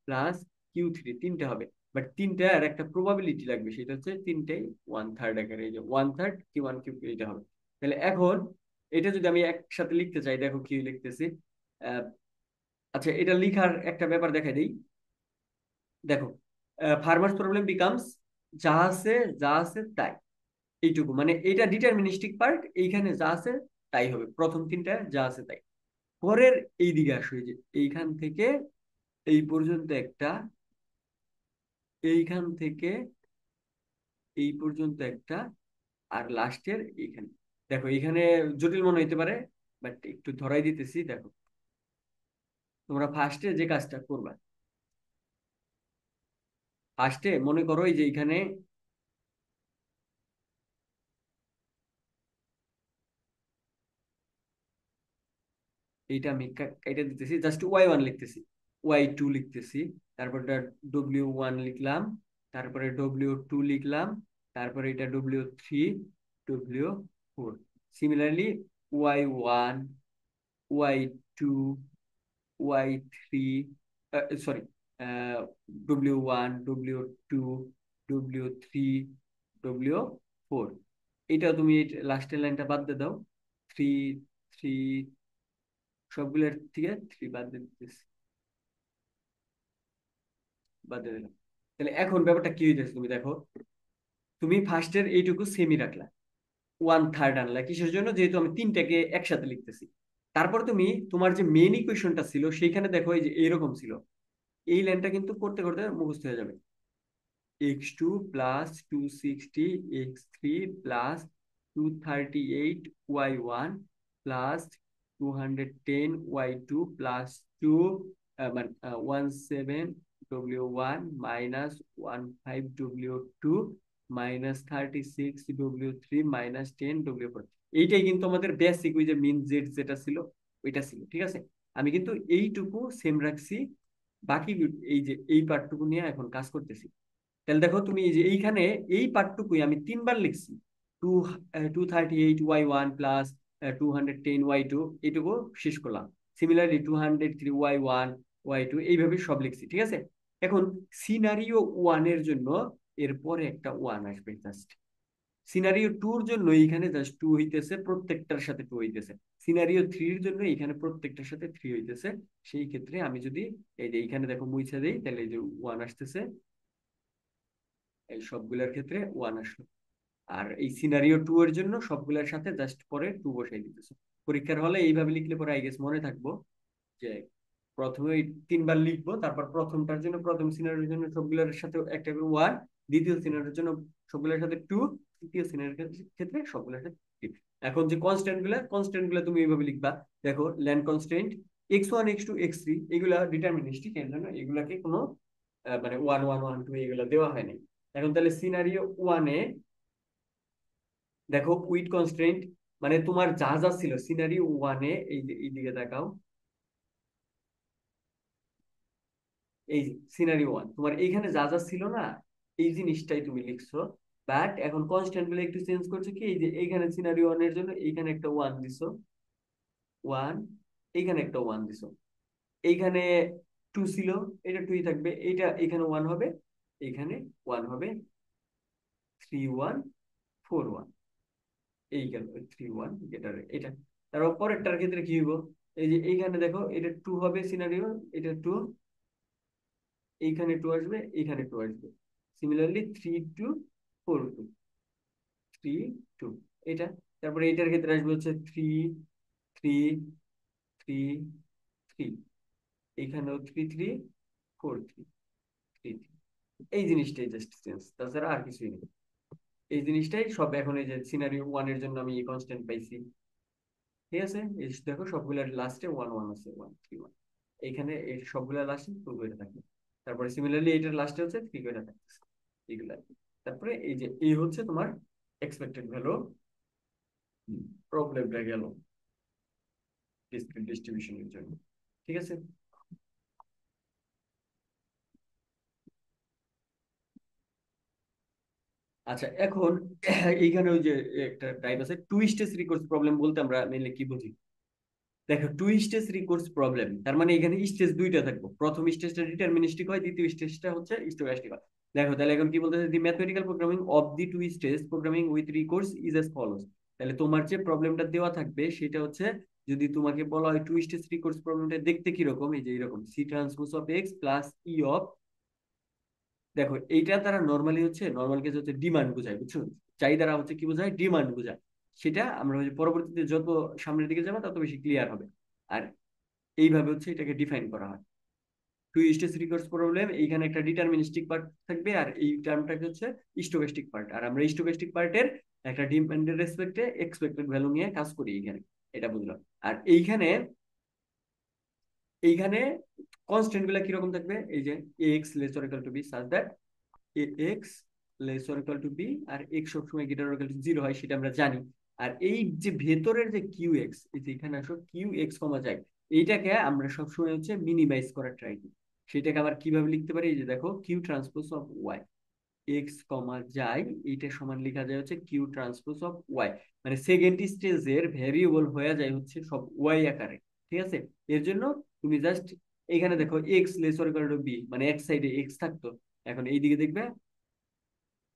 plus Q3, তিনটা হবে। বাট তিনটা আর একটা প্রবাবিলিটি লাগবে, সেটা হচ্ছে তিনটাই 1/3 আকারে, এই যে 1/3 Q1 Q2 এটা হবে। তাহলে এখন এটা যদি আমি একসাথে লিখতে চাই, দেখো কি লিখতেছি। আহ, আচ্ছা এটা লিখার একটা ব্যাপার দেখাই দিই। দেখো, ফার্মার্স প্রবলেম বিকামস, যা আছে যা আছে তাই, এইটুকু মানে এটা ডিটারমিনিস্টিক পার্ট, এইখানে যা আছে তাই হবে, প্রথম তিনটা যা আছে তাই। পরের এই দিকে আসো, এই যে এইখান থেকে এই পর্যন্ত একটা, এইখান থেকে এই পর্যন্ত একটা, আর লাস্টের এইখানে। দেখো এইখানে জটিল মনে হইতে পারে, বাট একটু ধরাই দিতেছি দেখো। তোমরা ফার্স্টে যে কাজটা করবা, ফার্স্টে মনে করো এই যে এইখানে, এইটা আমি কাইটা দিতেছি, জাস্ট Y1 লিখতেছি, Y2 লিখতেছি, তারপরটা W1 লিখলাম, তারপরে W2 লিখলাম, তারপরে এটা W3, W4। Similarly Y1, Y2, Y3, sorry, W1, W2, W3, W4। এটা তুমি লাস্টের লাইনটা বাদ দিয়ে দাও, 3, 3, সবগুলোর থেকে 3 বাদ দিয়ে দিতেছি, বাদ দিয়ে দিলাম। তাহলে এখন ব্যাপারটা কি হইতেছে তুমি দেখো, তুমি ফার্স্টের এইটুকু সেমি রাখলা, 1/3 আনলা, কিসের জন্য? যেহেতু আমি তিনটাকে একসাথে লিখতেছি। তারপর তুমি তোমার যে মেন ইকুয়েশনটা ছিল সেইখানে দেখো এই যে এরকম ছিল, এই লাইনটা কিন্তু করতে করতে মুখস্থ হয়ে যাবে। x2 plus 260 x3 plus 238 y1 plus 210 y2 plus 2 মানে 17 w1 minus 15 w2 minus 36 w3 minus 10 w4। এইটাই কিন্তু আমাদের বেসিক, ওই যে মিন জেড যেটা ছিল ওইটা ছিল। ঠিক আছে, আমি কিন্তু এইটুকু সেম রাখছি, বাকি এই যে এই পার্টটুকু নিয়ে এখন কাজ করতেছি। তাহলে দেখো তুমি এই যে এইখানে এই পার্টটুকুই আমি তিনবার লিখছি, টু 238 y1 প্লাস 210 y2, এইটুকু শেষ করলাম। সিমিলারলি 203 y1 y2, এইভাবে সব লিখছি। ঠিক আছে, এখন সিনারিও ওয়ানের জন্য এরপরে একটা ওয়ান আসবে জাস্ট, সিনারিও টুর জন্য এইখানে জাস্ট 2 হইতেছে, প্রত্যেকটার সাথে 2 হইতেছে। সিনারিও থ্রির জন্য এখানে প্রত্যেকটার সাথে 3 হইতেছে। সেই ক্ষেত্রে আমি যদি এই যে এইখানে দেখো মুছে দেই, তাহলে এই যে ওয়ান আসতেছে, এই সবগুলোর ক্ষেত্রে ওয়ান আসলো। আর এই সিনারিও টু এর জন্য সবগুলোর সাথে জাস্ট পরে 2 বসাই দিতেছে। পরীক্ষার হলে এইভাবে লিখলে পরে আই গেস মনে থাকবো যে প্রথমে ওই তিনবার লিখবো, তারপর প্রথমটার জন্য প্রথম সিনারির জন্য সবগুলোর সাথে একটা করে ওয়ান, দ্বিতীয় সিনারির জন্য সবগুলোর সাথে টু, তৃতীয় সিনারির ক্ষেত্রে সবগুলোর সাথে থ্রি। এখন যে কনস্ট্যান্ট গুলা তুমি এইভাবে লিখবা। দেখো land constant x1 x2 x3 এগুলা ডিটারমিনিস্টিক, এর জন্য এগুলাকে কোনো মানে ওয়ান ওয়ান ওয়ান টু এগুলা দেওয়া হয়নি। এখন তাহলে সিনারিও ওয়ানে দেখো কুইট কনস্ট্রেন্ট, মানে তোমার যা যা ছিল সিনারিও ওয়ানে, এই যে এই দিকে দেখাও, এই সিনারি ওয়ান তোমার এইখানে যা যা ছিল না, এই জিনিসটাই তুমি লিখছো। বাট এখন কনস্ট্যান্ট গুলো একটু চেঞ্জ করছো, কি এই যে এইখানে সিনারি ওয়ান এর জন্য এইখানে একটা ওয়ান দিছো, ওয়ান, এইখানে একটা ওয়ান দিছো, এইখানে টু ছিল, এটা টুই থাকবে, এইটা এখানে ওয়ান হবে, এইখানে ওয়ান হবে, 3 1 4 1, এই গেল 3 1 গেটার এটা। তারপর পরেরটার ক্ষেত্রে কি হইব, এই যে এইখানে দেখো এটা টু হবে সিনারিও, এটা টু, এইখানে টু আসবে, এইখানে টু আসবে, সিমিলারলি 3 2 4 2, 3 2, এটা। তারপরে এইটার ক্ষেত্রে আসবে হচ্ছে 3 3 3 3, এইখানেও 3 3 4 3 3 3। এই জিনিসটাই জাস্ট চেঞ্জ, তাছাড়া আর কিছুই নেই। এই জিনিসটাই সব এখন এই যে সিনারিও ওয়ান এর জন্য আমি কনস্ট্যান্ট পাইছি, ঠিক আছে। এই দেখো সবগুলোর লাস্টে ওয়ান ওয়ান আছে, 1 3 1, এইখানে এই সবগুলোর লাস্টে টু করে থাকবে, তারপরে সিমিলারলি এটার লাস্টে হচ্ছে থ্রি করে থাকতেছে, এগুলা। তারপরে এই যে এই হচ্ছে তোমার এক্সপেক্টেড ভ্যালু প্রবলেমটা গেল ডিসক্রিট ডিস্ট্রিবিউশনের জন্য, ঠিক আছে। আচ্ছা এখন এইখানে ওই যে একটা টাইপ আছে টুইস্টেস রিকোর্স প্রবলেম, বলতে আমরা মেনলি কি বুঝি। দেখো টু স্টেজ রিকোর্স প্রবলেম, তার মানে এখানে স্টেজ দুইটা থাকবে, প্রথম স্টেজটা ডিটারমিনিস্টিক হয়, দ্বিতীয় স্টেজটা হচ্ছে স্টোকাস্টিক হয়। দেখো তাহলে এখন কি বলতেছে, the mathematical programming of the two stage programming with recourse is as follows. তাহলে তোমার যে প্রবলেমটা দেওয়া থাকবে সেটা হচ্ছে, যদি তোমাকে বলা হয় টু স্টেজ রিকোর্স প্রবলেমটা দেখতে কিরকম, এই যে এরকম C transpose of X plus E of, দেখো এইটা তারা নর্মালি হচ্ছে, নর্মাল কেস হচ্ছে ডিমান্ড বোঝায়, বুঝছো। চাহিদারা হচ্ছে কি বোঝায়, ডিমান্ড বোঝায়। সেটা আমরা হচ্ছে পরবর্তীতে যত সামনের দিকে যাবো তত বেশি ক্লিয়ার হবে। আর এইভাবে হচ্ছে এটাকে ডিফাইন করা হয়। টু স্টেজ রিকোর্স প্রবলেম, এইখানে একটা ডিটারমিনিস্টিক পার্ট থাকবে, আর এই টার্মটাকে হচ্ছে স্টোকেস্টিক পার্ট, আর আমরা স্টোকেস্টিক পার্টের একটা ডিমান্ডের রেসপেক্টে এক্সপেক্টেড ভ্যালু নিয়ে কাজ করি এইখানে, এটা বুঝলাম। আর এইখানে এইখানে কনস্ট্যান্ট গুলা কিরকম থাকবে, এই যে x less or equal to b such that x less or equal to b, আর এক্স সবসময় greater or equal to zero হয়, সেটা আমরা জানি। আর এই যে ভেতরের যে কিউ এক্স, এই যে এখানে আসো কিউ এক্স কমা যায়, এইটাকে আমরা সবসময় হচ্ছে মিনিমাইজ করার ট্রাই করি। সেটাকে আবার কিভাবে লিখতে পারি, এই যে দেখো q transpose of y, x comma যায়, এইটা সমান লেখা যায় হচ্ছে কিউ ট্রান্সপোজ অফ ওয়াই। মানে সেকেন্ড স্টেজের ভেরিয়েবল হয়ে যায় হচ্ছে সব ওয়াই আকারে, ঠিক আছে। এর জন্য তুমি জাস্ট এখানে দেখো X less or equal to B, মানে এক সাইডে এক্স থাকতো, এখন এইদিকে দেখবে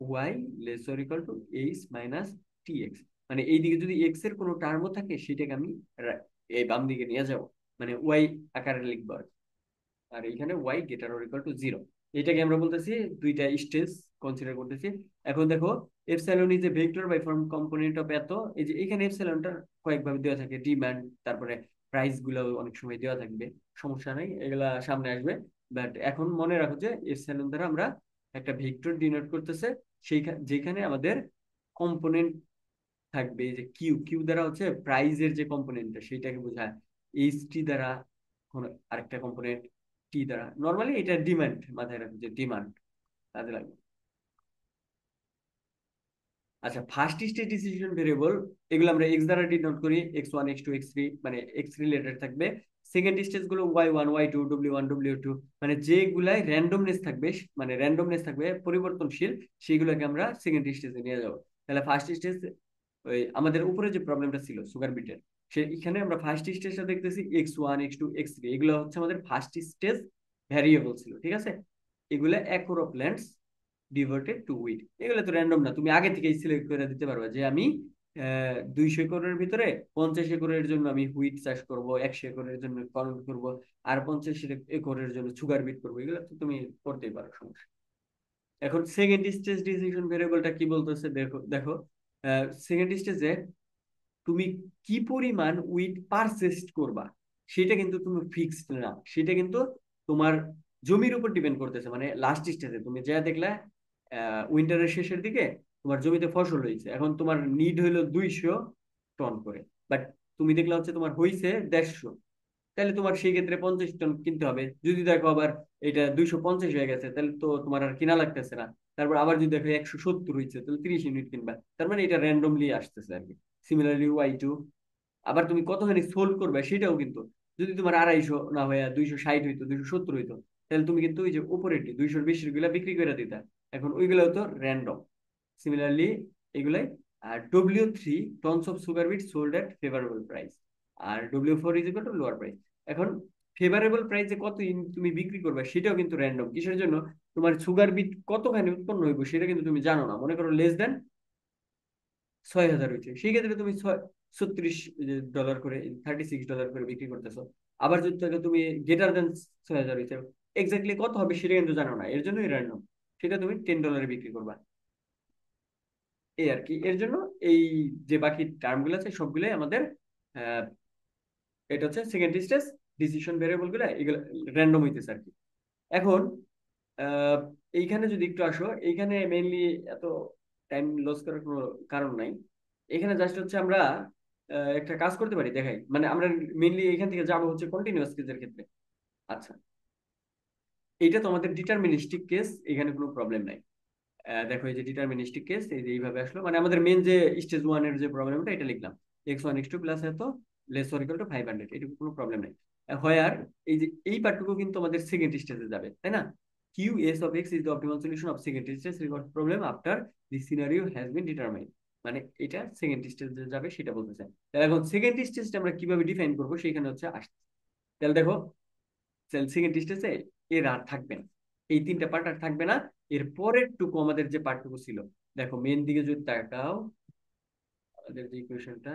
Y less or equal to H minus T X, মানে এইদিকে যদি এক্স এর কোনো টার্মও থাকে সেটাকে আমি এই বাম দিকে নিয়ে যাব, মানে ওয়াই আকারে লিখবো আর কি। আর এখানে Y greater or equal to zero, এটাকে আমরা বলতেছি দুইটা স্টেজ কনসিডার করতেছি। এখন দেখো epsilon is a vector by form component of এত, এই যে এখানে এপসাইলনটা কয়েকভাবে দেওয়া থাকে, ডিমান্ড, তারপরে প্রাইস গুলো অনেক সময় দেওয়া থাকবে, সমস্যা নাই, এগুলা সামনে আসবে। বাট এখন মনে রাখো যে এপসাইলন দ্বারা আমরা একটা ভেক্টর ডিনোট করতেছে, সেইখানে যেখানে আমাদের কম্পোনেন্ট থাকবে, এই যে কিউ, কিউ দ্বারা হচ্ছে প্রাইজের যে কম্পোনেন্টটা সেটাকে বোঝায়, এইচ টি দ্বারা কোনো আরেকটা কম্পোনেন্ট, টি দ্বারা নর্মালি এটা ডিমান্ড, মাথায় রাখবে যে ডিমান্ড কাজে লাগবে। আচ্ছা ফার্স্ট স্টেজ ডিসিশন ভেরিয়েবল, এগুলো আমরা এক্স দ্বারা ডিনোট করি, x1 x2 x3, মানে এক্স রিলেটেড থাকবে। সেকেন্ড স্টেজ গুলো y1 y2 w1 w2, মানে যেগুলাই র্যান্ডমনেস থাকবে, মানে র্যান্ডমনেস থাকবে পরিবর্তনশীল, সেগুলোকে আমরা সেকেন্ড স্টেজে নিয়ে যাব। তাহলে ফার্স্ট স্টেজ, ওই আমাদের উপরে যে প্রবলেমটা ছিল সুগার বিটের, সে এখানে আমরা ফার্স্ট স্টেজটা দেখতেছি x1 x2 x3, এগুলো হচ্ছে আমাদের ফার্স্ট স্টেজ ভ্যারিয়েবল ছিল, ঠিক আছে। এগুলো acre of lands devoted to wheat, এগুলো তো র্যান্ডম না, তুমি আগে থেকেই সিলেক্ট করে দিতে পারবে যে আমি 200 একরের ভিতরে 50 একরের জন্য আমি হুইট চাষ করব, 100 একরের জন্য কর্ন করব, আর 50 একরের জন্য সুগার বিট করবো, এগুলো তো তুমি করতেই পারো, সমস্যা। এখন সেকেন্ড স্টেজ ডিসিশন ভেরিয়েবলটা কি বলতেছে, দেখো দেখো সেকেন্ড স্টেজে তুমি কি পরিমাণ উইড পারচেস করবা সেটা কিন্তু তুমি ফিক্সড না, সেটা কিন্তু তোমার জমির উপর ডিপেন্ড করতেছে। মানে লাস্ট স্টেজে তুমি যা দেখলা উইন্টারের শেষের দিকে তোমার জমিতে ফসল হয়েছে, এখন তোমার নিড হইলো 200 টন করে, বাট তুমি দেখলা হচ্ছে তোমার হয়েছে 150, তাহলে তোমার সেই ক্ষেত্রে 50 টন কিনতে হবে। যদি দেখো আবার এটা 250 হয়ে গেছে, তাহলে তো তোমার আর কিনা লাগতেছে না। তারপর আবার যদি দেখো 170 হয়েছে, তাহলে 30 ইউনিট কিনবা। তার মানে এটা র্যান্ডমলি আসতেছে আর কি। সিমিলারলি Y2, আবার তুমি কতখানি সোল্ড করবে সেটাও কিন্তু, যদি তোমার 250 না হয়ে 260 হইতো, 270 হইতো, তাহলে তুমি কিন্তু ওই যে উপরেরটি 200-র বেশির গুলা বিক্রি করে দিতা। এখন ওইগুলো তো র্যান্ডম। সিমিলারলি এগুলাই। আর W3 tons of sugar beet sold at favourable price, আর W4 is equal to lower price. এখন ফেভারেবল প্রাইসে কত তুমি বিক্রি করবে সেটাও কিন্তু র্যান্ডম। কিসের জন্য? তোমার সুগার বিট কতখানি উৎপন্ন হইব সেটা কিন্তু তুমি জানো না। মনে করো লেস দেন 6,000 হয়েছে, সেই ক্ষেত্রে তুমি 36 ডলার করে, $36 করে বিক্রি করতেছো। আবার যদি তাহলে তুমি গ্রেটার দেন 6,000 হয়েছে, এক্স্যাক্টলি কত হবে সেটা কিন্তু জানো না, এর জন্যই র্যান্ডম। সেটা তুমি $10 বিক্রি করবা, এই আর কি। এর জন্য এই যে বাকি টার্ম গুলো আছে সবগুলোই আমাদের আহ, এটা হচ্ছে সেকেন্ড স্টেজ। ডিসিশন ভেরিয়েবল গুলো এগুলো র্যান্ডম হইতেছে আর কি। এখন আহ, এইখানে যদি একটু আসো, এইখানে মেইনলি এত টাইম লস করার কোনো কারণ নাই। এখানে জাস্ট হচ্ছে আমরা একটা কাজ করতে পারি, দেখাই। মানে আমরা মেইনলি এখান থেকে যাবো হচ্ছে কন্টিনিউয়াস কেসের ক্ষেত্রে। আচ্ছা, এইটা তো আমাদের ডিটারমিনিস্টিক কেস, এখানে কোনো প্রবলেম নাই। দেখো এই যে ডিটারমিনিস্টিক কেস, এই যে এইভাবে আসলো, মানে আমাদের মেন যে স্টেজ ওয়ানের যে প্রবলেমটা এটা লিখলাম, x1 x2 প্লাস এত লেস অর ইকুয়াল টু 500, এটুকু কোনো প্রবলেম নেই। হয় আর এই যে এই পার্টটুকু কিন্তু আমাদের সেকেন্ড স্টেজে যাবে, তাই না? Q S of X is the optimal solution of second stage regard problem after the scenario has been determined. মানে এটা সেকেন্ড স্টেজে যাবে সেটা বলতে চাই। তাহলে এখন সেকেন্ড স্টেজটা আমরা কিভাবে ডিফাইন করবো সেখানে হচ্ছে আসছে। তাহলে দেখো, সেকেন্ড স্টেজে এর আর থাকবে না, এই তিনটা পার্ট আর থাকবে না। এর পরের টুকু আমাদের যে পার্টটুকু ছিল, দেখো মেন দিকে যদি তাকাও, আমাদের যে ইকুয়েশনটা,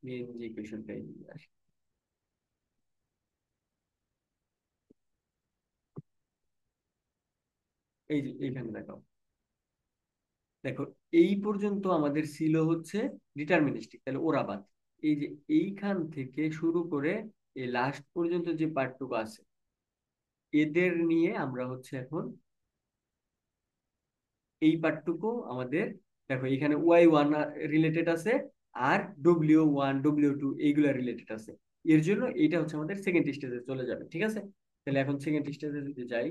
মেন যে ইকুয়েশনটা এই দিকে আসে, এই যে এইখানে দেখো, দেখো এই পর্যন্ত আমাদের ছিল হচ্ছে ডিটারমিনিস্টিক, তাহলে ওরা বাদ। এই যে এইখান থেকে শুরু করে এই লাস্ট পর্যন্ত যে পার্টটুকু আছে, এদের নিয়ে আমরা হচ্ছে এখন এই পার্টটুকু আমাদের, দেখো এখানে Y1 রিলেটেড আছে, আর W1 W2 এইগুলা রিলেটেড আছে। এর জন্য এইটা হচ্ছে আমাদের সেকেন্ড স্টেজে চলে যাবে, ঠিক আছে? তাহলে এখন সেকেন্ড স্টেজে যদি যাই,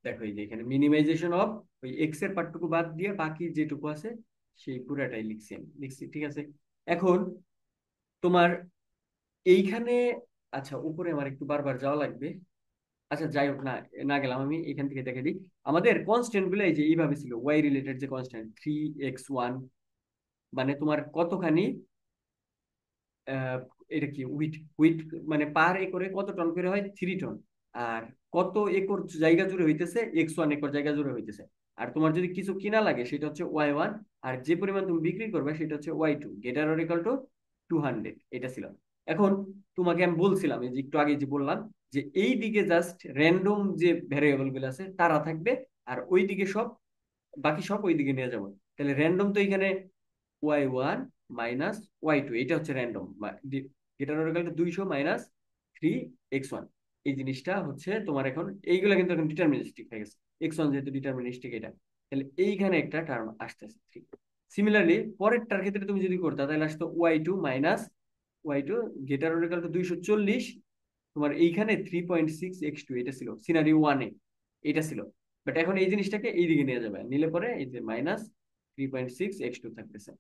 দেখো এই যে এখানে মিনিমাইজেশন অফ ওই এক্স এর পার্টটুকু বাদ দিয়ে বাকি যেটুকু আছে সেই পুরাটাই লিখছি, আমি লিখছি, ঠিক আছে? এখন তোমার এইখানে, আচ্ছা উপরে আমার একটু বারবার যাওয়া লাগবে। আচ্ছা যাই হোক, না না গেলাম, আমি এখান থেকে দেখে দিই। আমাদের কনস্ট্যান্ট গুলো এই যে এইভাবে ছিল, ওয়াই রিলেটেড যে কনস্ট্যান্ট 3x1, মানে তোমার কতখানি আহ, এটা কি উইট, উইট মানে পার একরে কত টন করে হয়, 3 টন। আর কত একর জায়গা জুড়ে হইতেছে, x1 একর জায়গা জুড়ে হইতেছে। আর তোমার যদি কিছু কিনা লাগে সেটা হচ্ছে Y1, আর যে পরিমাণ তুমি বিক্রি করবে সেটা হচ্ছে Y2, গেটার অর ইকুয়াল টু 200, এটা ছিল। এখন তোমাকে আমি বলছিলাম, এই যে একটু আগে যে বললাম, যে এই দিকে জাস্ট র্যান্ডম যে ভ্যারিয়েবল গুলো আছে তারা থাকবে, আর ওই দিকে সব, বাকি সব ওই দিকে নিয়ে যাবো। তাহলে র্যান্ডম তো এখানে Y1 মাইনাস Y2, এটা হচ্ছে র্যান্ডম। এটার ওরিজিনাল 200 মাইনাস 3x1, এই জিনিসটা হচ্ছে তোমার এখন এইগুলা কিন্তু এখন ডিটারমিনিস্টিক হয়ে গেছে। x1 যেহেতু ডিটারমিনিস্টিক, এটা তাহলে এইখানে একটা টার্ম আসতেছে 3। সিমিলারলি পরেরটার ক্ষেত্রে তুমি যদি করতে তাহলে আসতো Y2 মাইনাস Y2 গেটার ওরিজিনাল 240, তোমার এইখানে 3.6x2, এটা ছিল সিনারিও ওয়ানে, এটা ছিল। বাট এখন এই জিনিসটাকে এইদিকে নিয়ে যাবে, নিলে পরে এই যে মাইনাস 3.6x2 থাকতেছে।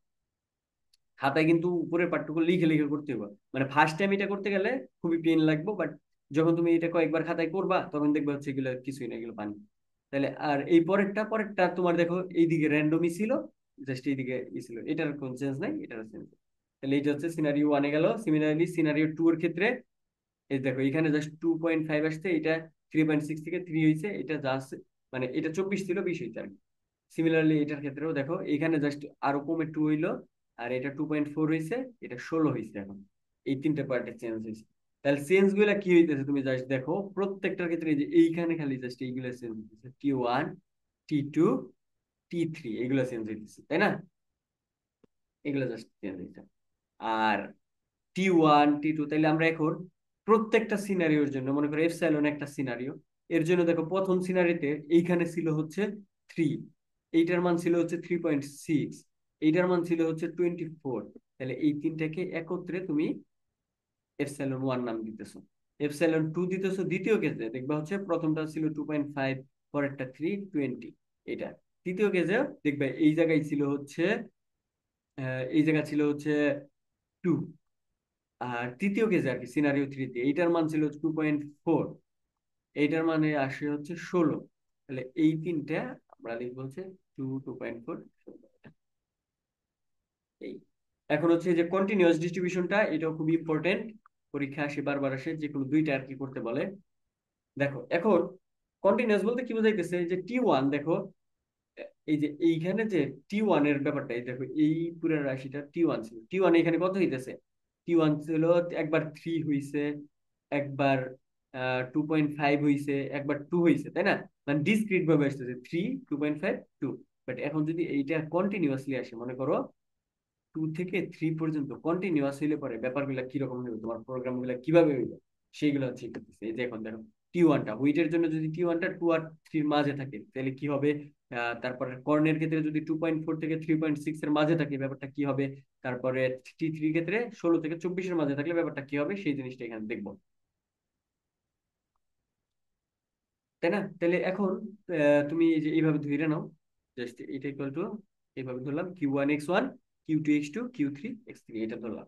খাতায় কিন্তু উপরের পার্টটুকু লিখে লিখে করতে হবে, মানে ফার্স্ট টাইম এটা করতে গেলে খুবই পেন লাগবে, বাট যখন তুমি এটা কয়েকবার খাতায় করবা তখন দেখবে হচ্ছে এগুলো কিছুই না, এগুলো পানি। তাহলে আর এই পরেরটা তোমার দেখো এইদিকে র্যান্ডমই ছিল, জাস্ট এইদিকে ই ছিল, এটার কোন চেঞ্জ নাই, এটার চেঞ্জ। তাহলে এটা হচ্ছে সিনারিও ওয়ানে গেল। সিমিলারলি সিনারিও টু এর ক্ষেত্রে এই দেখো এখানে জাস্ট 2.5 আসছে, এটা 3.6 থেকে 3 হয়েছে, এটা জাস্ট মানে এটা 24 ছিল, 20 হয়েছে আর কি। সিমিলারলি এটার ক্ষেত্রেও দেখো এখানে জাস্ট আরো কমে 2 হইলো, আর এটা 2.4 হয়েছে, এটা 16 হয়েছে। এখন এই তিনটা পার্টে চেঞ্জ হয়েছে। তাহলে চেঞ্জ গুলা কি হইতেছে তুমি জাস্ট দেখো, প্রত্যেকটার ক্ষেত্রে এই যে এইখানে খালি জাস্ট এইগুলা চেঞ্জ হইতেছে, T1, T2, T3 এগুলা চেঞ্জ হইতেছে, তাই না? এগুলা জাস্ট চেঞ্জ হইতেছে। আর T1, T2, তাইলে আমরা এখন প্রত্যেকটা সিনারিওর জন্য মনে করো এপসাইলন একটা সিনারিও, এর জন্য দেখো প্রথম সিনারিতে এইখানে ছিল হচ্ছে 3, এইটার মান ছিল হচ্ছে 3.6, এইটার মান ছিল হচ্ছে 24। তাহলে এই তিনটাকে একত্রে তুমি এপসাইলন 1 নাম দিতেছো, এপসাইলন 2 দিতেছো দ্বিতীয় কেসে, দেখবা হচ্ছে প্রথমটা ছিল 2.5, পরেরটা 320, এটা তৃতীয় কেসে দেখবে এই জায়গায় ছিল হচ্ছে এই জায়গা ছিল হচ্ছে 2। আর তৃতীয় কেসে আর কি সিনারিও 3-তে এইটার মান ছিল 2.4, এইটার মানে আসে হচ্ছে 16। তাহলে এই তিনটা আমরা লিখবো হচ্ছে 2.4। এই এখন হচ্ছে যে কন্টিনিউয়াস ডিস্ট্রিবিউশনটা, এটাও খুব ইম্পর্টেন্ট, পরীক্ষা আসে বারবার আসে, যে কোনো দুইটা আর কি করতে বলে। দেখো এখন কন্টিনিউয়াস বলতে কি বোঝাইতেছে, এই যে T1 দেখো, এই যে এইখানে যে T1 এর ব্যাপারটা, এই দেখো এই পুরো রাশিটা T1 ছিল, T1 এখানে কত হইতেছে, T1 ছিল একবার 3 হইছে, একবার 2.5 হইছে, একবার 2 হইছে, তাই না? মানে ডিসক্রিট ভাবে আসতেছে 3, 2.5, 2। বাট এখন যদি এইটা কন্টিনিউয়াসলি আসে, মনে করো 2 থেকে 3 পর্যন্ত কন্টিনিউয়াস হইলে পরে ব্যাপারগুলো কিরকম হবে, তোমার প্রোগ্রাম গুলা কিভাবে হইবে, সেইগুলো হচ্ছে করতেছে। এই যে এখন দেখো T1টা হুইটের জন্য যদি T1টা 2 আর 3 মাঝে থাকে তাহলে কি হবে, তারপরে কর্নের ক্ষেত্রে যদি 2.4 থেকে 3.6 এর মাঝে থাকে ব্যাপারটা কি হবে, তারপরে T3 ক্ষেত্রে 16 থেকে 24 এর মাঝে থাকলে ব্যাপারটা কি হবে, সেই জিনিসটা এখানে দেখবো, তাই না? তাহলে এখন তুমি এই যে এইভাবে ধরে নাও, জাস্ট এটা ইকুয়াল টু, এইভাবে ধরলাম Q1 x1, Q2 x2, Q3 x3, এটা ধরলাম।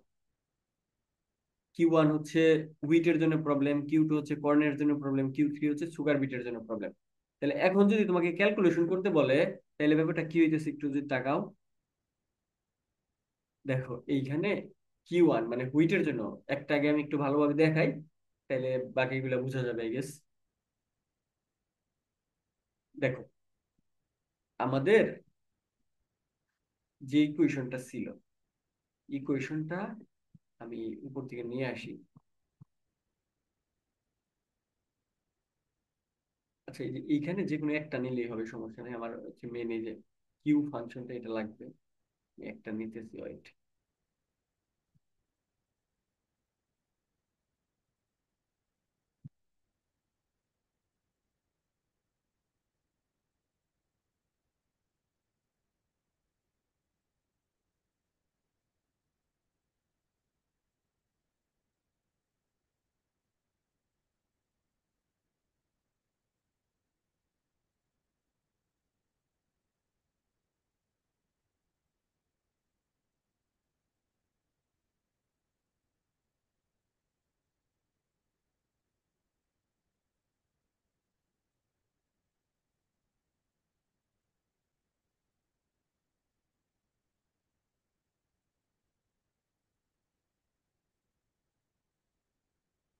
Q1 হচ্ছে হুইটের জন্য প্রবলেম, Q2 হচ্ছে কর্নের জন্য প্রবলেম, Q3 হচ্ছে সুগার বিটের জন্য প্রবলেম। তাহলে এখন যদি তোমাকে ক্যালকুলেশন করতে বলে, তাহলে ব্যাপারটা কি হইতেছে একটু যদি তাকাও, দেখো এইখানে Q1 মানে হুইটের জন্য, একটা আগে আমি একটু ভালোভাবে দেখাই, তাহলে বাকিগুলো বোঝা যাবে আই গেস। দেখো আমাদের যে ইকুয়েশনটা ছিল, ইকুয়েশনটা আমি উপর থেকে নিয়ে আসি। আচ্ছা এই যে এইখানে যে কোনো একটা নিলেই হবে, সমস্যা নেই, আমার হচ্ছে মেন এই যে কিউ ফাংশনটা এটা লাগবে, আমি একটা নিতেছি, ওয়েট।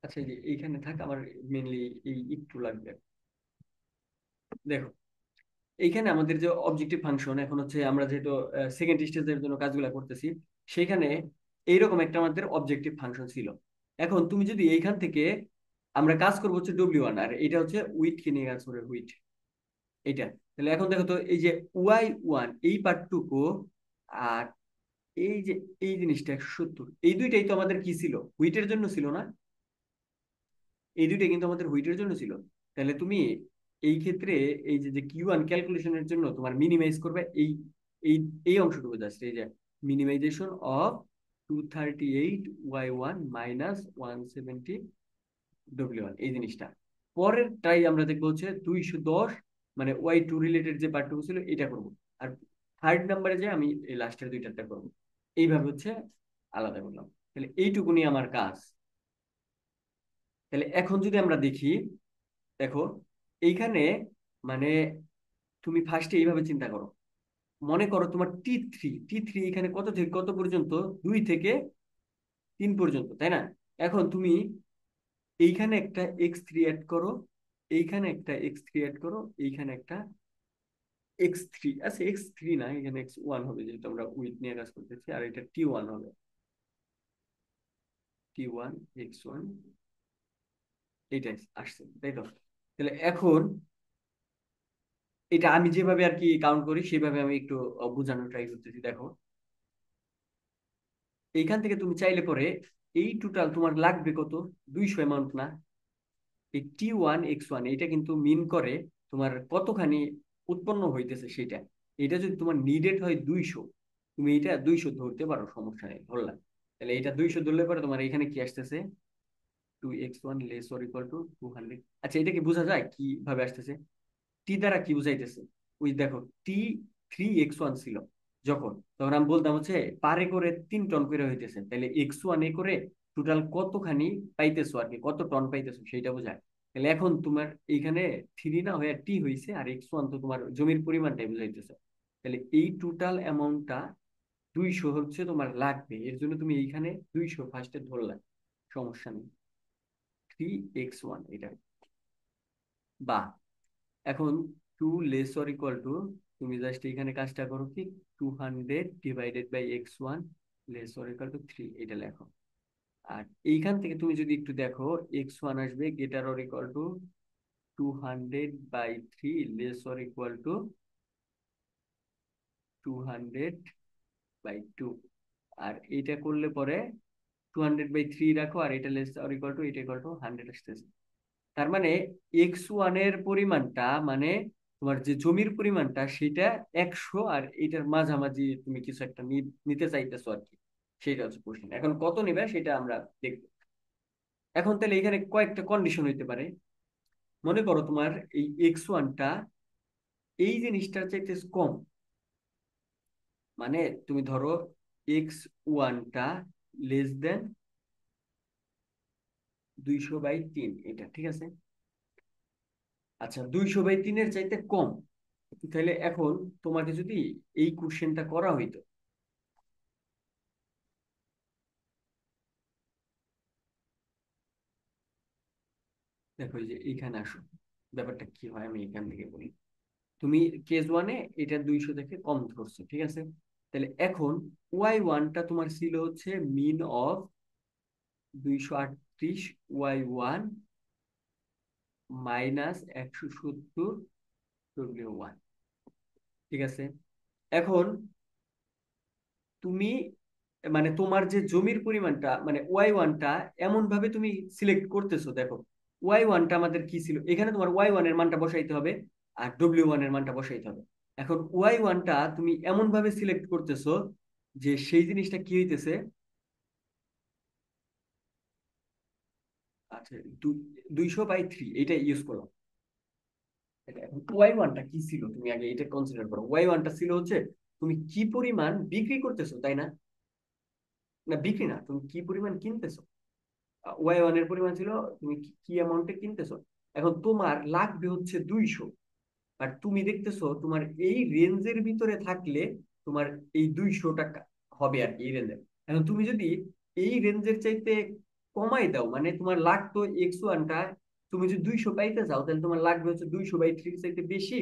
আচ্ছা এই যে এইখানে থাক, আমার মেনলি এই একটু লাগবে। দেখো এইখানে আমাদের যে অবজেক্টিভ ফাংশন, এখন হচ্ছে আমরা যেহেতু সেকেন্ড স্টেজের জন্য কাজগুলো করতেছি, সেখানে এইরকম একটা আমাদের অবজেক্টিভ ফাংশন ছিল। এখন তুমি যদি এইখান থেকে, আমরা কাজ করবো হচ্ছে W1, আর এটা হচ্ছে উইথ কে নিয়ে কাজ করে, হুইট এটা। তাহলে এখন দেখো তো এই যে Y1 এই পার্টটুকু, আর এই যে এই জিনিসটা 170, এই দুইটাই তো আমাদের কি ছিল, হুইটের জন্য ছিল না? এই দুইটা কিন্তু আমাদের হুইটের জন্য ছিল। তাহলে তুমি এই ক্ষেত্রে এই যে Q1 ক্যালকুলেশনের জন্য তোমার মিনিমাইজ করবে এই এই এই অংশটুকু, জাস্ট এই যে minimisation of 238 Y1 minus 170 W1, এই জিনিসটা। পরের ট্রাই আমরা দেখবো হচ্ছে 210, মানে Y2 রিলেটেড যে পার্টটুকু ছিল এটা করব। আর থার্ড নাম্বারে যে আমি এই লাস্টের দুইটাতে করবো, এইভাবে হচ্ছে আলাদা করলাম। তাহলে এইটুকুনি আমার কাজ। তাহলে এখন যদি আমরা দেখি, দেখো এইখানে মানে তুমি ফার্স্টে এইভাবে চিন্তা করো, মনে করো তোমার টি থ্রি এখানে কত থেকে কত পর্যন্ত, 2 থেকে 3 পর্যন্ত, তাই না? এখন তুমি এইখানে একটা x3 অ্যাড করো, এইখানে একটা x3 অ্যাড করো, এইখানে একটা x3, আচ্ছা x3 না, এখানে x1 হবে, যেহেতু আমরা উইথ নিয়ে কাজ করতেছি, আর এটা T1 হবে, T1 x1। এইটাই আসছে, তাই তো? তাহলে এখন এটা আমি যেভাবে আর কি কাউন্ট করি সেভাবে আমি একটু বোঝানোর ট্রাই করতেছি। দেখো, এইখান থেকে তুমি চাইলে পরে এই টোটাল তোমার লাগবে কত, 200 অ্যামাউন্ট না? এই T1 X1 এটা কিন্তু মিন করে তোমার কতখানি উৎপন্ন হইতেছে সেটা। এটা যদি তোমার নিডেড হয় 200, তুমি এটা 200 ধরতে পারো, সমস্যা নেই, ধরলাম। তাহলে এটা 200 ধরলে পরে তোমার এখানে কি আসতেছে, 2x1 less or equal two 200। আচ্ছা, এটা কি বোঝা যায় কিভাবে আসতেছে? টি দ্বারা কি বুঝাইতেছে, ওই দেখো, T3x1 ছিল যখন, তখন আমি বলতাম হচ্ছে পারে করে 3 টন করে হইতেছে, তাহলে x1 এ করে টোটাল কতখানি পাইতেছো আর কি, কত টন পাইতেছো সেইটা বোঝায়। তাহলে এখন তোমার এইখানে থ্রি না হয়ে টি হইছে, আর x1 তো তোমার জমির পরিমাণটাই বুঝাইতেছে। তাহলে এই টোটাল অ্যামাউন্টটা 200 হচ্ছে তোমার লাগবে, এর জন্য তুমি এইখানে 200 ফার্স্টে ধরলাম, সমস্যা নেই। 3x1 এটা, বা এখন two less or equal to, তুমি জাস্ট এখানে কাজটা করো কি, 200 divided by x1 less or equal to 3, এটা লেখো। আর এইখান থেকে তুমি যদি একটু দেখো, x1 আসবে greater or equal two 200/3 less or equal two 200/2। আর এইটা করলে পরে 200/3 রাখো, আর এটা লেস অর ইকুয়াল টু, এটা ইকুয়াল টু 100 আসতেছে। তার মানে x1 এর পরিমাণটা, মানে তোমার যে জমির পরিমাণটা সেটা 100, আর এটার মাঝামাঝি তুমি কিছু একটা নিতে চাইতেছো আর কি, সেটা হচ্ছে কোশ্চেন। এখন কত নিবে সেটা আমরা দেখবো। এখন তাহলে এখানে কয়েকটা কন্ডিশন হইতে পারে। মনে করো তোমার এই x1টা এই জিনিসটার চাইতে কম, মানে তুমি ধরো x1টা লেস দেন 200/3, এটা ঠিক আছে। আচ্ছা, 200/3 চাইতে কম, তাহলে এখন তোমাকে যদি এই কোশ্চেনটা করা হইতো, দেখো এই যে এইখানে আসো, ব্যাপারটা কি হয় আমি এখান থেকে বলি। তুমি কেস 1-এ এটা 200 থেকে কম ধরছো, ঠিক আছে? তাহলে এখন y1টা তোমার ছিল হচ্ছে মিন অফ 238, y1 মাইনাস 170 w1, ঠিক আছে? এখন তুমি, মানে তোমার যে জমির পরিমাণটা, মানে y1টা এমন ভাবে তুমি সিলেক্ট করতেছো, দেখো y1টা আমাদের কি ছিল, এখানে তোমার y1 এর মানটা বসাইতে হবে, আর w1 এর মানটা বসাইতে হবে। এখন y1টা তুমি এমন ভাবে সিলেক্ট করতেছো যে সেই জিনিসটা কি হইতেছে, আচ্ছা, 200/3 এটা ইউজ করলাম। এখন y1টা কি ছিল তুমি আগে এটা কনসিডার করো, y1টা ছিল হচ্ছে তুমি কি পরিমাণ বিক্রি করতেছো, তাই না? না, বিক্রি না, তুমি কি পরিমাণ কিনতেছো। y1 এর পরিমাণ ছিল তুমি কি কি অ্যামাউন্টে কিনতেছো। এখন তোমার লাগবে হচ্ছে 200, আর তুমি দেখতেছো তোমার এই রেঞ্জের ভিতরে থাকলে তোমার এই 200 টাকা হবে আর কি, এই রেঞ্জে। এখন তুমি যদি এই রেঞ্জের চাইতে কমাই দাও, মানে তোমার লাগতো x1টা, তুমি যদি 200 পাইতে চাও তাহলে তোমার লাগবে হচ্ছে 200/3 চাইতে বেশি,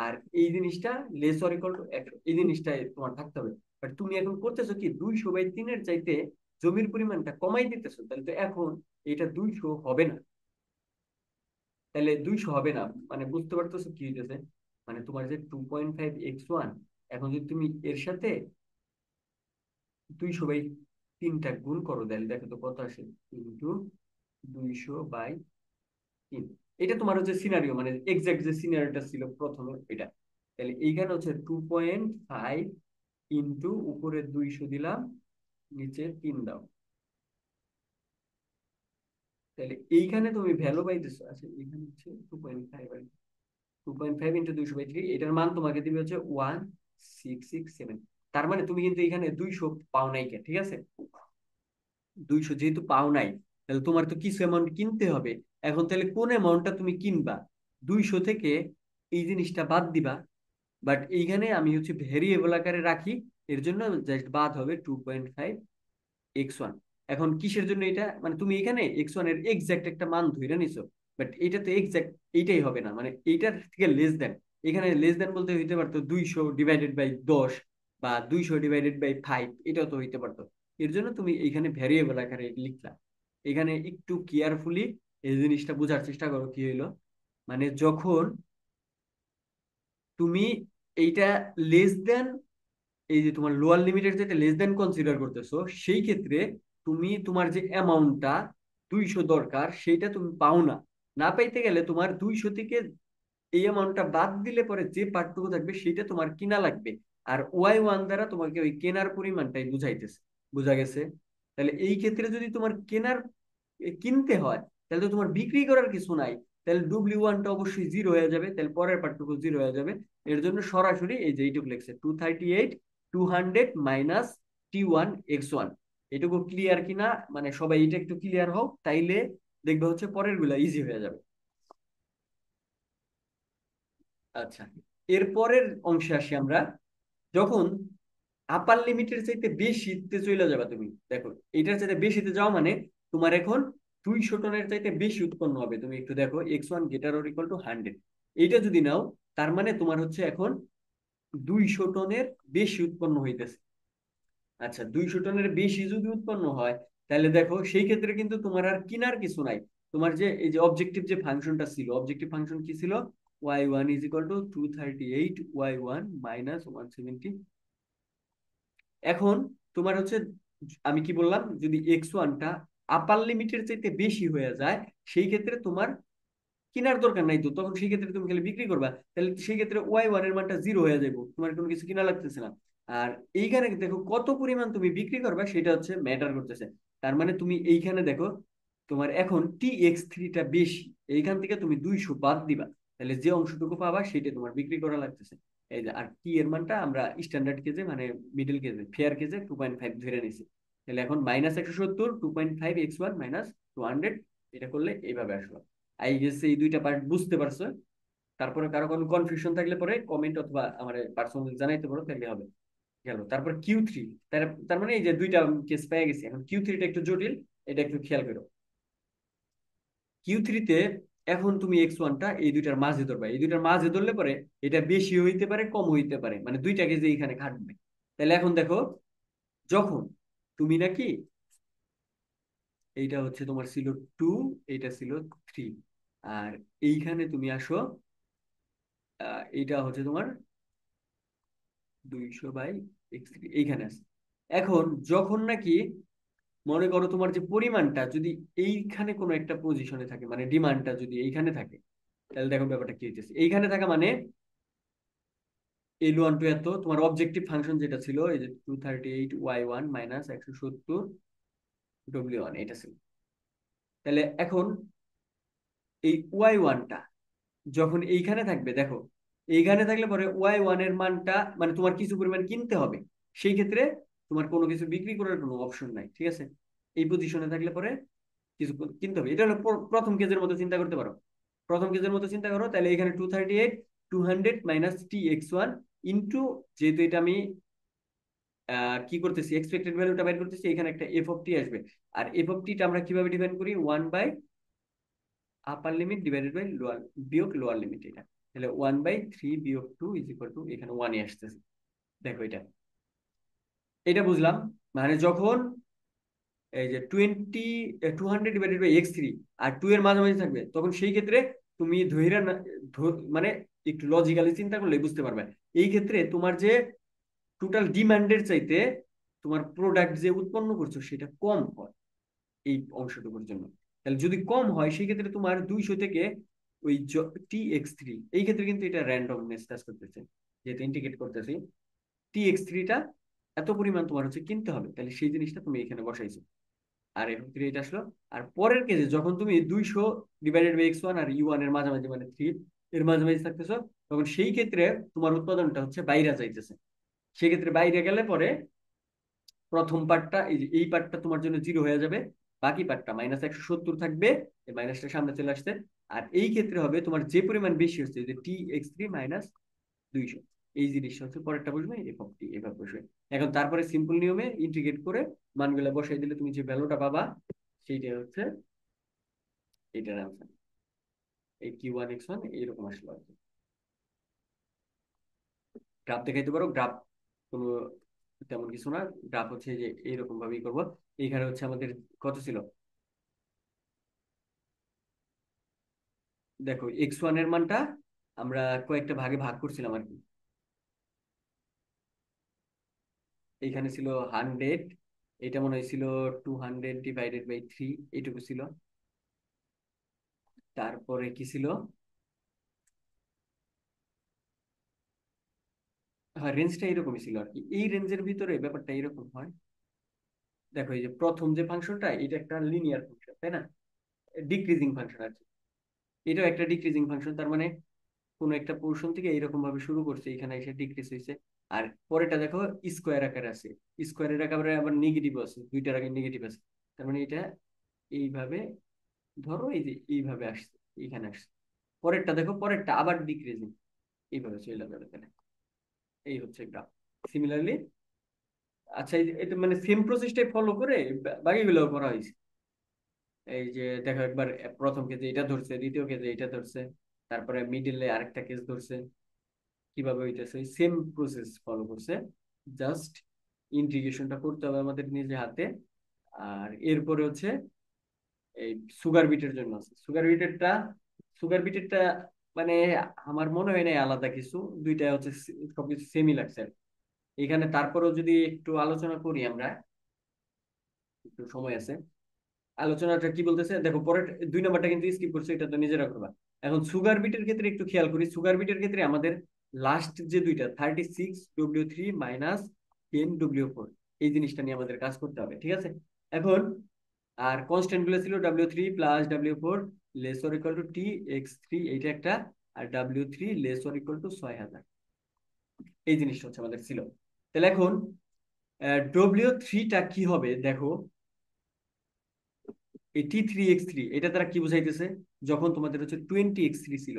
আর এই জিনিসটা লেস অর ইকুয়াল টু 100, এই জিনিসটাই তোমার থাকতে হবে। বাট তুমি এখন করতেছো কি, 200/3 চাইতে জমির পরিমাণটা কমাই দিতেছো, তাহলে তো এখন এটা 200 হবে না। তাহলে 200 হবে না, মানে বুঝতে পারতেছো কি হইতেছে? মানে তোমার যে 2.5x1, এখন যদি তুমি এর সাথে 200/3টা গুণ করো, তাহলে দেখো তো কত আসে, ইন্টু 200/3। এটা তোমার হচ্ছে সিনারিও, মানে এক্সাক্ট যে সিনারিওটা ছিল প্রথমে এটা। তাহলে এইখানে হচ্ছে 2.5 ইন্টু উপরে 200 দিলাম, নিচে 3 দাও, তাহলে এইখানে তুমি ভ্যালু পাইতেছো। আচ্ছা, এখানে হচ্ছে 2.5, 2.5 ইন্টু 200/3, এটার মান তোমাকে দিবে হচ্ছে 1667। তার মানে তুমি কিন্তু এখানে 200 পাও নাই, ঠিক আছে? 200 যেহেতু পাও নাই, তাহলে তোমার তো কিছু অ্যামাউন্ট কিনতে হবে। এখন তাহলে কোন অ্যামাউন্টটা তুমি কিনবা, 200 থেকে এই জিনিসটা বাদ দিবা। বাট এইখানে আমি হচ্ছে ভেরিয়েবল আকারে রাখি, এর জন্য জাস্ট বাদ হবে 2.5x1। এখন কিসের জন্য এটা, মানে তুমি এখানে x1 এর এক্সাক্ট একটা মান ধরে নিছো, বাট এটা তো এক্সাক্ট এইটাই হবে না, মানে এইটার থেকে লেস দেন। এখানে লেস দেন বলতে হইতে পারতো 200/10, বা 200/5, এটাও তো হইতে পারতো। এর জন্য তুমি এখানে ভ্যারিয়েবল আকারে লিখলা। এখানে একটু কেয়ারফুলি এই জিনিসটা বোঝার চেষ্টা করো কি হইলো। মানে যখন তুমি এইটা লেস দেন, এই যে তোমার লোয়ার লিমিটের যেটা লেস দেন কনসিডার করতেছো, সেই ক্ষেত্রে তুমি তোমার যে অ্যামাউন্টটা 200 দরকার সেইটা তুমি পাও না। না পাইতে গেলে তোমার 200 থেকে এই অ্যামাউন্টটা বাদ দিলে পরে যে পার্টটুকু থাকবে সেটা তোমার কিনা লাগবে। আর ওয়াই 1 দ্বারা তোমাকে ওই কেনার পরিমাণটাই বুঝাইতেছে। বুঝা গেছে? তাহলে এই ক্ষেত্রে যদি তোমার কিনতে হয়, তাহলে তো তোমার বিক্রি করার কিছু নাই। তাহলে W1টা অবশ্যই জিরো হয়ে যাবে, তাহলে পরের পার্টটুকু জিরো হয়ে যাবে। এর জন্য সরাসরি এই যে এইটুকু লেখছে 238 200 মাইনাস T1 x1। এটুকু ক্লিয়ার কিনা, মানে সবাই এটা একটু ক্লিয়ার হোক, তাইলে দেখবে হচ্ছে পরের গুলা ইজি হয়ে যাবে। আচ্ছা, এর পরের অংশে আসি আমরা। যখন আপার লিমিটের চাইতে বেশিতে চলে যাবে, তুমি দেখো এটার চাইতে বেশিতে যাও মানে তোমার এখন 200 টনের চাইতে বেশি উৎপন্ন হবে। তুমি একটু দেখো x1 greater or equal two 100, এইটা যদি নাও, তার মানে তোমার হচ্ছে এখন 200 টনের বেশি উৎপন্ন হইতেছে। আচ্ছা, 200 টনের বেশি যদি উৎপন্ন হয়, তাহলে দেখো সেই ক্ষেত্রে কিন্তু তোমার আর কিনার কিছু নাই। তোমার যে এই যে অবজেক্টিভ যে ফাংশনটা ছিল, অবজেক্টিভ ফাংশন কি ছিল? y1 is equal two 238 y1 minus 170। এখন তোমার হচ্ছে, আমি কি বললাম, যদি x1টা আপার লিমিটের চাইতে বেশি হয়ে যায়, সেই ক্ষেত্রে তোমার কেনার দরকার নাই, তো তখন সেই ক্ষেত্রে তুমি খালি বিক্রি করবা। তাহলে সেই ক্ষেত্রে ওয়াই 1 এর মানটা জিরো হয়ে যাবে, তোমার কোনো কিছু কিনা লাগতেছে না। আর এইখানে দেখো কত পরিমাণ তুমি বিক্রি করবা সেটা হচ্ছে ম্যাটার করতেছে। তার মানে তুমি এইখানে দেখো তোমার এখন T(x3)টা বেশি, এইখান থেকে তুমি 200 বাদ দিবা, তাহলে যে অংশটুকু পাবা সেটা তোমার বিক্রি করা লাগতেছে। এই যে, আর টি এর মানটা আমরা স্ট্যান্ডার্ড কেজে মানে মিডল কেজে ফেয়ার কেজে 2.5 ধরে নিছি। তাহলে এখন মাইনাস 170 2.5 x1 মাইনাস 200, এটা করলে এইভাবে আসলো। আই গেস এই দুইটা পার্ট বুঝতে পারছো। তারপরে কারো কোনো কনফিউশন থাকলে পরে কমেন্ট অথবা আমার পার্সোনালি জানাইতে পারো, তাহলে হবে। গেল, তারপর Q3। তার তার মানে এই যে দুইটা কেস পেয়ে গেছি, এখন Q3টা একটু জটিল, এটা একটু খেয়াল করো। Q3-তে এখন তুমি x1টা এই দুইটার মাঝে ধরবা, এই দুইটার মাঝে ধরলে পরে এটা বেশি হইতে পারে কম হইতে পারে, মানে দুইটাকে যে এখানে খাটবে। তাহলে এখন দেখো, যখন তুমি নাকি এইটা হচ্ছে তোমার ছিল 2, এইটা ছিল 3, আর এইখানে তুমি আসো, এইটা হচ্ছে তোমার 200/x3 এইখানে আছে। এখন যখন নাকি মনে করো তোমার যে পরিমাণটা যদি এইখানে কোনো একটা পজিশনে থাকে, মানে ডিমান্ডটা যদি এইখানে থাকে, তাহলে দেখো ব্যাপারটা কি হইতেছে। এইখানে থাকা মানে L1 টু এত, তোমার অবজেক্টিভ ফাংশন যেটা ছিল এই যে 238 y1 মাইনাস 170 w1, এটা ছিল। তাহলে এখন এই y1টা যখন এইখানে থাকবে, দেখো এইখানে থাকলে পরে ওয়াই 1 এর মানটা, মানে তোমার কিছু পরিমাণ কিনতে হবে, সেই ক্ষেত্রে তোমার কোনো কিছু বিক্রি করার কোনো অপশন নাই, ঠিক আছে? এই পজিশনে থাকলে পরে কিছু কিনতে হবে। এটা হলো প্রথম কেজের মতো চিন্তা করতে পারো। প্রথম কেজের মতো চিন্তা করো, তাহলে এখানে 238 200 মাইনাস T(x1) ইন্টু, যেহেতু এটা আমি কি করতেছি এক্সপেক্টেড ভ্যালুটা বের করতেছি, এখানে একটা f(t) আসবে। আর f(t)টা আমরা কিভাবে ডিফাইন করি? 1/আপার লিমিট ডিভাইডেড বাই লোয়ার, বিয়োগ লোয়ার লিমিট, এটা। তাহলে 1/3 বিয়োগ 2 ইজ ইকুয়াল টু এখানে 1 আসতেছে। দেখো এটা, এটা বুঝলাম। মানে যখন এই যে 200/x3 আর 2 এর মাঝামাঝি থাকবে, তখন সেই ক্ষেত্রে তুমি ধৈর্য মানে একটু লজিক্যালি চিন্তা করলে বুঝতে পারবে। এই ক্ষেত্রে তোমার যে টোটাল ডিমান্ডের চাইতে তোমার প্রোডাক্ট যে উৎপন্ন করছো সেটা কম হয় এই অংশটুকুর জন্য। তাহলে যদি কম হয় সেই ক্ষেত্রে তোমার 200 থেকে ওই T(x3), এই ক্ষেত্রে কিন্তু এটা র্যান্ডমনেস কাজ করতেছে, যেহেতু ইন্টিগ্রেট করতেছি। T(x3)টা এত পরিমাণ তোমার হচ্ছে কিনতে হবে, তাহলে সেই জিনিসটা তুমি এখানে বসাইছো, আর f(3) এটা আসলো। আর পরের কেসে যখন তুমি 200/x1 আর u1 এর মাঝামাঝি মানে 3 এর মাঝামাঝি থাকতেছো, তখন সেই ক্ষেত্রে তোমার উৎপাদনটা হচ্ছে বাইরে যাইতেছে। সেক্ষেত্রে বাইরে গেলে পরে প্রথম পার্টটা এই যে এই পার্টটা তোমার জন্য জিরো হয়ে যাবে, বাকি পার্টটা -170 থাকবে, এই মাইনাসটা সামনে চলে আসছে। আর এই ক্ষেত্রে হবে তোমার যে পরিমাণ বেশি হচ্ছে, যে T(x3) মাইনাস 200, এই জিনিসটা হচ্ছে পরেরটা বসবে f(t) এভাবে বসবে। এখন তারপরে সিম্পল নিয়মে ইন্টিগ্রেট করে মানগুলো বসাই দিলে তুমি যে ভ্যালুটা পাবা সেইটা হচ্ছে এটার আনসার, এই Q1 x1 এইরকম আসলো আর কি। গ্রাফ দেখাইতে পারো, গ্রাফ কোনো তেমন কিছু না। গ্রাফ হচ্ছে যে এইরকম ভাবেই করবো। এইখানে হচ্ছে আমাদের কত ছিল? দেখো x1 এর মানটা আমরা কয়েকটা ভাগে ভাগ করছিলাম আর কি। এইখানে ছিল 100, এটা মনে হয়েছিল 200/3, এইটুকু ছিল। তারপরে কি ছিল, হ্যাঁ রেঞ্জটা এরকমই ছিল আর কি, এই রেঞ্জের ভিতরে ব্যাপারটা এরকম হয়। দেখো এই যে প্রথম যে ফাংশনটা, এটা একটা লিনিয়ার ফাংশন তাই না, ডিক্রিজিং ফাংশন আর কি। এটাও একটা ডিক্রিজিং ফাংশন, তার মানে কোন একটা পোর্শন থেকে এইরকম ভাবে শুরু করছে, এখানে এসে ডিক্রিজ হয়েছে। আর পরেরটা দেখো স্কোয়ার আকারে আছে, স্কোয়ারের আকারে আবার নেগেটিভ আছে, দুইটার আগে নেগেটিভ আছে। তার মানে এটা এইভাবে, ধরো এই যে এইভাবে আসছে, এইখানে আসছে। পরেরটা দেখো, পরেরটা আবার ডিক্রিজিং, এইভাবে চলে যাবে এখানে। এই হচ্ছে গ্রাফ সিমিলারলি। আচ্ছা এটা মানে সেম প্রসেসটাই ফলো করে বাকিগুলো করা হয়েছে। এই যে দেখো একবার প্রথম কেজে এটা ধরছে, দ্বিতীয় কেজে এটা ধরছে, তারপরে মিডিলে আরেকটা কেস ধরছে, কিভাবে হইতেছে সেম প্রসেস ফলো করছে। জাস্ট ইন্টিগ্রেশনটা করতে হবে আমাদের নিজে হাতে। আর এরপরে হচ্ছে এই সুগার বিটের জন্য আছে, সুগার বিটেরটা মানে আমার মনে হয় না আলাদা কিছু, দুইটা হচ্ছে সবকিছু সেমই লাগছে আর কি। এখানে তারপরেও যদি একটু আলোচনা করি আমরা, একটু সময় আছে, আলোচনাটা কি বলতেছে দেখো, পরের 2 নম্বরটা কিন্তু স্কিপ করছে, এটা তো নিজেরা করবা। এখন সুগার বিটের ক্ষেত্রে একটু খেয়াল করি, সুগার বিটের ক্ষেত্রে আমাদের লাস্ট যে দুইটা 36W3 মাইনাস 10W4, এই জিনিসটা নিয়ে আমাদের কাজ করতে হবে, ঠিক আছে। এখন আর কনস্ট্যান্ট গুলো ছিল W3 plus W4 less or equal two T(x3), এইটা একটা, আর W3 less or equal two 6000, এই জিনিসটা হচ্ছে আমাদের ছিল। তাহলে এখন W3টা কি হবে দেখো, এই T3x3 এটা দ্বারা কি বুঝাইতেছে, যখন তোমাদের হচ্ছে 20x3 ছিল,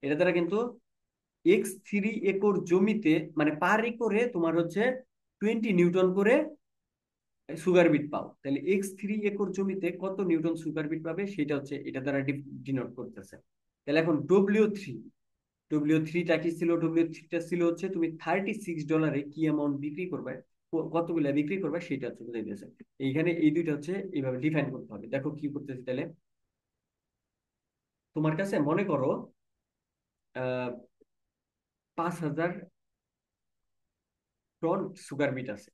এটা দ্বারা কিন্তু x3 একর জমিতে মানে পার একরে তোমার হচ্ছে 20 নিউটন করে সুগার বিট পাও। তাহলে x3 একর জমিতে কত নিউটন সুগার বিট পাবে, সেটা হচ্ছে এটা দ্বারা ডিনোট করতেছে। তাহলে এখন ডব্লিউ থ্রিটা কি ছিল, ডব্লিউ থ্রিটা ছিল হচ্ছে তুমি $36 কি অ্যামাউন্ট বিক্রি করবে, কতগুলা বিক্রি করবে, সেটা হচ্ছে বুঝাই দিয়েছে। এইখানে এই দুইটা হচ্ছে এইভাবে ডিফাইন করতে হবে। দেখো কি করতেছি তাহলে, তোমার কাছে মনে করো 5,000 টন সুগার বিট আছে,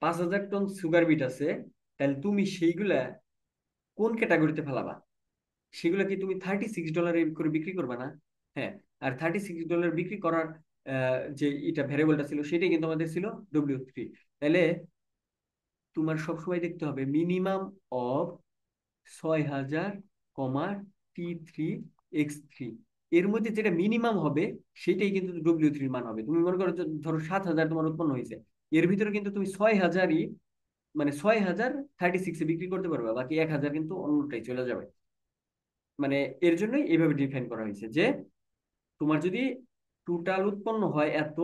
5,000 টন সুগার বিট আছে, তাহলে তুমি সেইগুলা কোন ক্যাটাগরিতে ফেলাবা, সেগুলো কি তুমি $36 করে বিক্রি করবে না? হ্যাঁ। আর $36 বিক্রি করার যে এটা ভ্যারিয়েবলটা ছিল, সেটাই কিন্তু আমাদের ছিল W3। তাহলে তোমার সবসময় দেখতে হবে মিনিমাম অফ 6,000, T3x3, এর মধ্যে যেটা মিনিমাম হবে সেটাই কিন্তু W3 মান হবে। তুমি মনে করো ধরো 7,000 তোমার উৎপন্ন হয়েছে, এর ভিতরে কিন্তু তুমি 6,000ই মানে 6,000 36-এ বিক্রি করতে পারবে, বাকি 1,000 কিন্তু অন্যটাই চলে যাবে। মানে এর জন্যই এইভাবে ডিফাইন করা হয়েছে যে তোমার যদি টোটাল উৎপন্ন হয় এত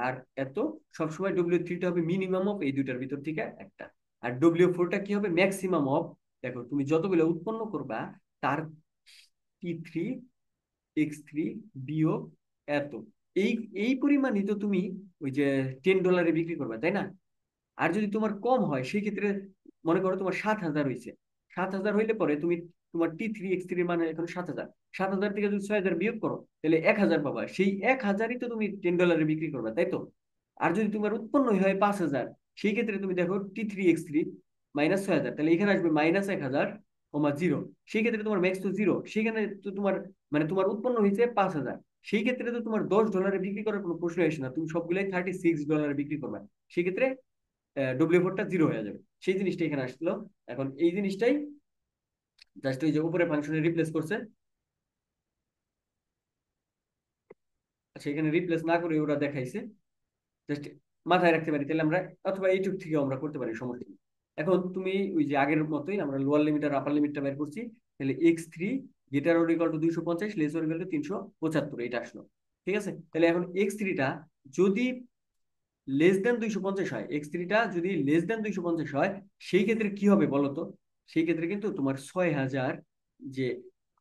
আর এত, সবসময় W3টা হবে মিনিমাম অফ এই দুইটার ভিতর থেকে একটা, আর W4টা কি হবে ম্যাক্সিমাম অফ, দেখো তুমি যতগুলো উৎপন্ন করবা তার T3x3 বিয়োগ এত, এই এই পরিমাণই তো তুমি ওই যে $10 বিক্রি করবা তাই না। আর যদি তোমার কম হয় সেই ক্ষেত্রে মনে করো তোমার 7,000 হয়েছে, 7,000 হইলে পরে তুমি তোমার T3x3 মানে এখন 7,000, 7,000 থেকে যদি 6,000 বিয়োগ করো তাহলে 1,000 পাবা, সেই 1,000ই তো তুমি $10 বিক্রি করবে তাই তো। আর যদি তোমার উৎপন্ন হয় 5,000, সেই ক্ষেত্রে তুমি দেখো T3x3 মাইনাস 6,000, তাহলে এখানে আসবে -1,000, 0, সেই ক্ষেত্রে তোমার ম্যাক্স তো 0, সেখানে তো তোমার মানে তোমার উৎপন্ন হয়েছে 5,000, সেই ক্ষেত্রে তো তোমার $10 বিক্রি করার কোনো প্রশ্ন আসে না, তুমি সবগুলাই $36 বিক্রি করবে, সেক্ষেত্রে W4টা 0 হয়ে যাবে। সেই জিনিসটা এখানে আসলো। এখন এই জিনিসটাই জাস্ট ওই যে উপরে ফাংশনে রিপ্লেস করছে। আচ্ছা এখানে রিপ্লেস না করে ওরা দেখাইছে, জাস্ট মাথায় রাখতে পারি তাহলে আমরা, অথবা এইটুক থেকে আমরা করতে পারি, সমস্যা নেই। এখন তুমি ওই যে আগের মতোই আমরা লোয়ার লিমিট আর আপার লিমিটটা বের করছি, তাহলে x3 greater or equal two 250 less or equal two 375, এটা আসলো। ঠিক আছে, তাহলে এখন x3টা যদি << 250 হয়, x3টা যদি << 250 হয়, সেই ক্ষেত্রে কি হবে বলো তো, সেই ক্ষেত্রে কিন্তু তোমার 6,000 যে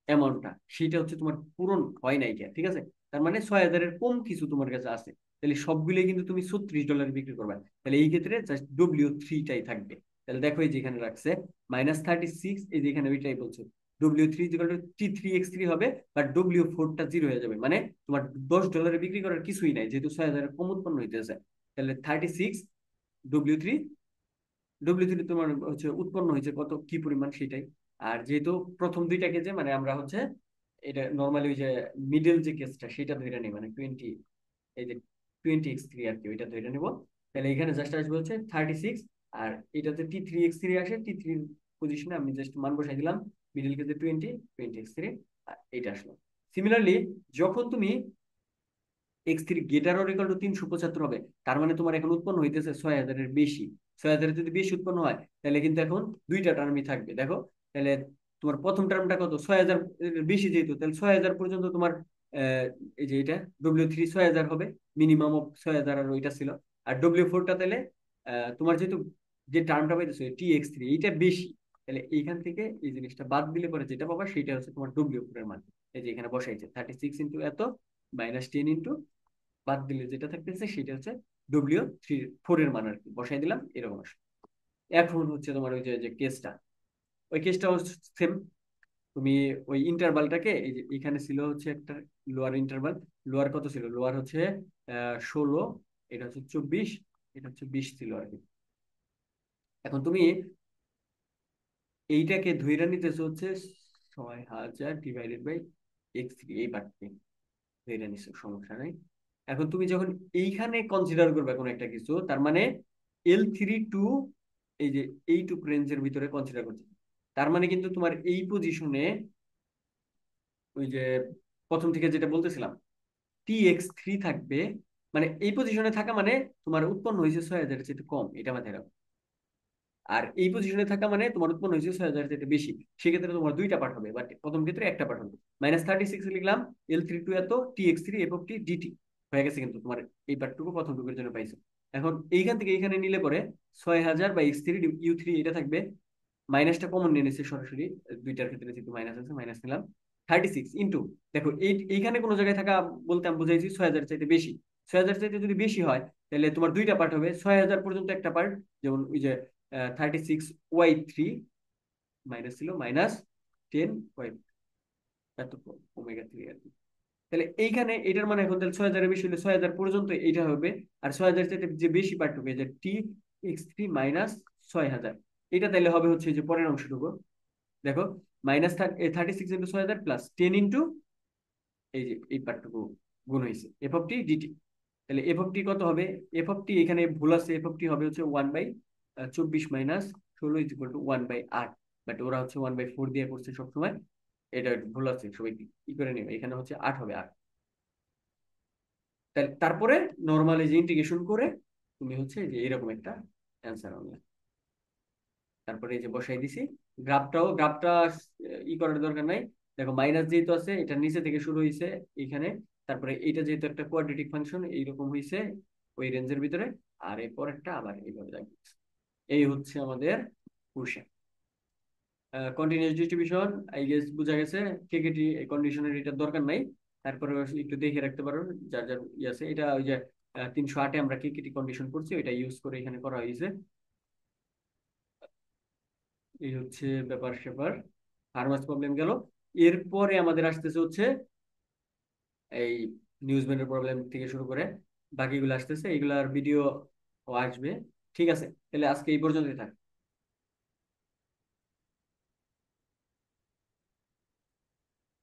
অ্যামাউন্টটা সেটা হচ্ছে তোমার পূরণ হয় নাই কেন, ঠিক আছে। তার মানে 6,000-এর কম কিছু তোমার কাছে আছে, তাহলে সবগুলোই কিন্তু তুমি $36 বিক্রি করবে, তাহলে এই ক্ষেত্রে জাস্ট W3টাই থাকবে। তাহলে দেখো এই যেখানে রাখছে -36, এই যেখানে ওইটাই বলছে W3 T3x3 হবে, বাট W4টা জিরো হয়ে যাবে, মানে তোমার $10 বিক্রি করার কিছুই নাই, যেহেতু 6,000 কম উৎপন্ন হইতেছে। তাহলে 36 W3, W3 তোমার হচ্ছে উৎপন্ন হয়েছে কত কি পরিমাণ সেটাই। আর যেহেতু প্রথম দুইটা কেজে মানে আমরা হচ্ছে এটা নর্মালি ওই যে মিডল যে কেসটা সেটা ধরে নিই, মানে 20, এই যে 20x3 আর কি, ওইটা ধরে নিব। তাহলে এখানে জাস্ট আসবে হচ্ছে 36, আর এটাতে T3x3 আসে, T3 পজিশনে আমি জাস্ট মান বসাই দিলাম, মিডল কেসে 20x3, এটা আসলো। সিমিলারলি যখন তুমি x3 greater or equal two 375 হবে, তার মানে তোমার এখন উৎপন্ন হইতেছে 6,000-এর বেশি। 6,000 যদি বেশি উৎপন্ন হয়, তাহলে কিন্তু এখন দুইটা টার্মই থাকবে। দেখো, তাহলে তোমার প্রথম টার্মটা কত, 6,000 এর বেশি, যেহেতু তাহলে 6,000 পর্যন্ত তোমার আহ, এই যে এটা W3 6,000 হবে, মিনিমাম অফ 6,000, আর ওইটা ছিল। আর W4টা তাহলে তোমার যেহেতু যে টার্মটা পাইতেছো T(x3) এইটা বেশি, তাহলে এইখান থেকে এই জিনিসটা বাদ দিলে পরে যেটা পাবা সেটা হচ্ছে তোমার W4 এর মান। এই যে এখানে বসাইছে 36 ইন্টু এত মাইনাস 10 ইন্টু, বাদ দিলে যেটা থাকতেছে সেটা হচ্ছে W4 এর মান আর কি, বসাই দিলাম, এরকম আসে। এখন হচ্ছে তোমার ওই যে যে কেসটা, ওই কেসটা সেম। তুমি ওই ইন্টারভালটাকে, এই যে এখানে ছিল হচ্ছে একটা লোয়ার ইন্টারভাল, লোয়ার কত ছিল, লোয়ার হচ্ছে 16, এটা হচ্ছে 24, এটা হচ্ছে 20 ছিল আর কি। এখন তুমি এইটাকে ধইরা নিতেছো হচ্ছে 6,000 ডিভাইডেড বাই x3, এই পার্টকে ধইরা নিছো, সমস্যা নাই। এখন তুমি যখন এইখানে কনসিডার করবে কোনো একটা কিছু, তার মানে L3 টু এই যে এইটুক রেঞ্জের ভিতরে কনসিডার করছে, তার মানে কিন্তু তোমার এই পজিশনে ওই যে প্রথম থেকে যেটা বলতেছিলাম T(x3) থাকবে, মানে এই পজিশনে থাকা মানে তোমার উৎপন্ন হয়েছে 6,000-এর চেয়ে কম, এটা মাথায় রাখো। আর এই পজিশনে থাকা মানে তোমার উৎপন্ন হয়েছে 6,000 থেকে বেশি, সেক্ষেত্রে তোমার দুইটা পার্ট হবে, বাট প্রথম ক্ষেত্রে একটা পার্ট হবে। -36 লিখলাম, L3 টু এত T(x3) f(t)dt হয়ে গেছে, কিন্তু তোমার এই পার্টটুকু প্রথম টুকুর জন্য পাইছো। এখন এইখান থেকে এইখানে নিলে পরে 6,000 বা x3 U3 এটা থাকবে, মাইনাসটা কমন নিয়ে নিচ্ছে সরাসরি, দুইটার ক্ষেত্রে যেহেতু মাইনাস আছে মাইনাস নিলাম। 36 ইন্টু, দেখো এইখানে কোনো জায়গায় থাকা বলতে আমি বুঝাইছি 6,000 চাইতে বেশি। 6,000 চাইতে যদি বেশি হয়, তাহলে তোমার দুইটা পার্ট হবে, 6,000 পর্যন্ত একটা পার্ট, যেমন ওই যে 36y3 মাইনাস ছিল -10y, এত ওমেগা 3 আর কি। তাহলে এইখানে এটার মানে এখন তাহলে 6,000-এর বেশি হলে 6,000 পর্যন্ত এইটা হবে, আর 6,000 চাইতে যে বেশি পার্ট হবে যে T(x3) মাইনাস 6,000, এটা তাহলে হবে হচ্ছে এই যে পরের অংশটুকু। দেখো, -36 ইন্টু 6,000 প্লাস 10 ইন্টু এই যে এই পার্টটুকু গুণ হয়েছে f(t)dt। তাহলে f(t) কত হবে, f(t) এখানে ভুল আছে, f(t) হবে হচ্ছে 1/24 minus 16 is equal two 1/8, but ওরা হচ্ছে 1/4 দিয়ে করছে সবসময়, এটা ভুল আছে, সবাই কি করে নেবে, এখানে হচ্ছে 8 হবে 8। তারপরে নর্মাল এই যে ইন্টিগ্রেশন করে তুমি হচ্ছে যে এরকম একটা অ্যান্সার হবে। তারপরে এই যে বসাই দিছি, গ্রাফটা করার দরকার নাই। দেখো, মাইনাস যেহেতু আছে, এটা নিচে থেকে শুরু হয়েছে এখানে, তারপরে এটা যেহেতু একটা কোয়াড্রেটিক ফাংশন এইরকম হয়েছে ওই রেঞ্জের ভিতরে, আর এর পরেরটা আবার এইভাবে যাবে। এই হচ্ছে আমাদের question. Continuous distribution I guess বোঝা গেছে, কেকেটি কন্ডিশনের এটার দরকার নাই, তারপরে একটু দেখে রাখতে পারো যার যার আছে। এটা ওই যে 308-এ আমরা কেকেটি কন্ডিশন করছি, ওইটা ইউজ করে এখানে করা হয়েছে। এই হচ্ছে ব্যাপার স্যাপার, ফার্মাস প্রবলেম গেল। এরপরে আমাদের আসতেছে হচ্ছে এই নিউজম্যানের প্রবলেম থেকে শুরু করে বাকিগুলো আসতেছে, এগুলার ভিডিও আসবে। ঠিক আছে, তাহলে আজকে এই পর্যন্তই থাক।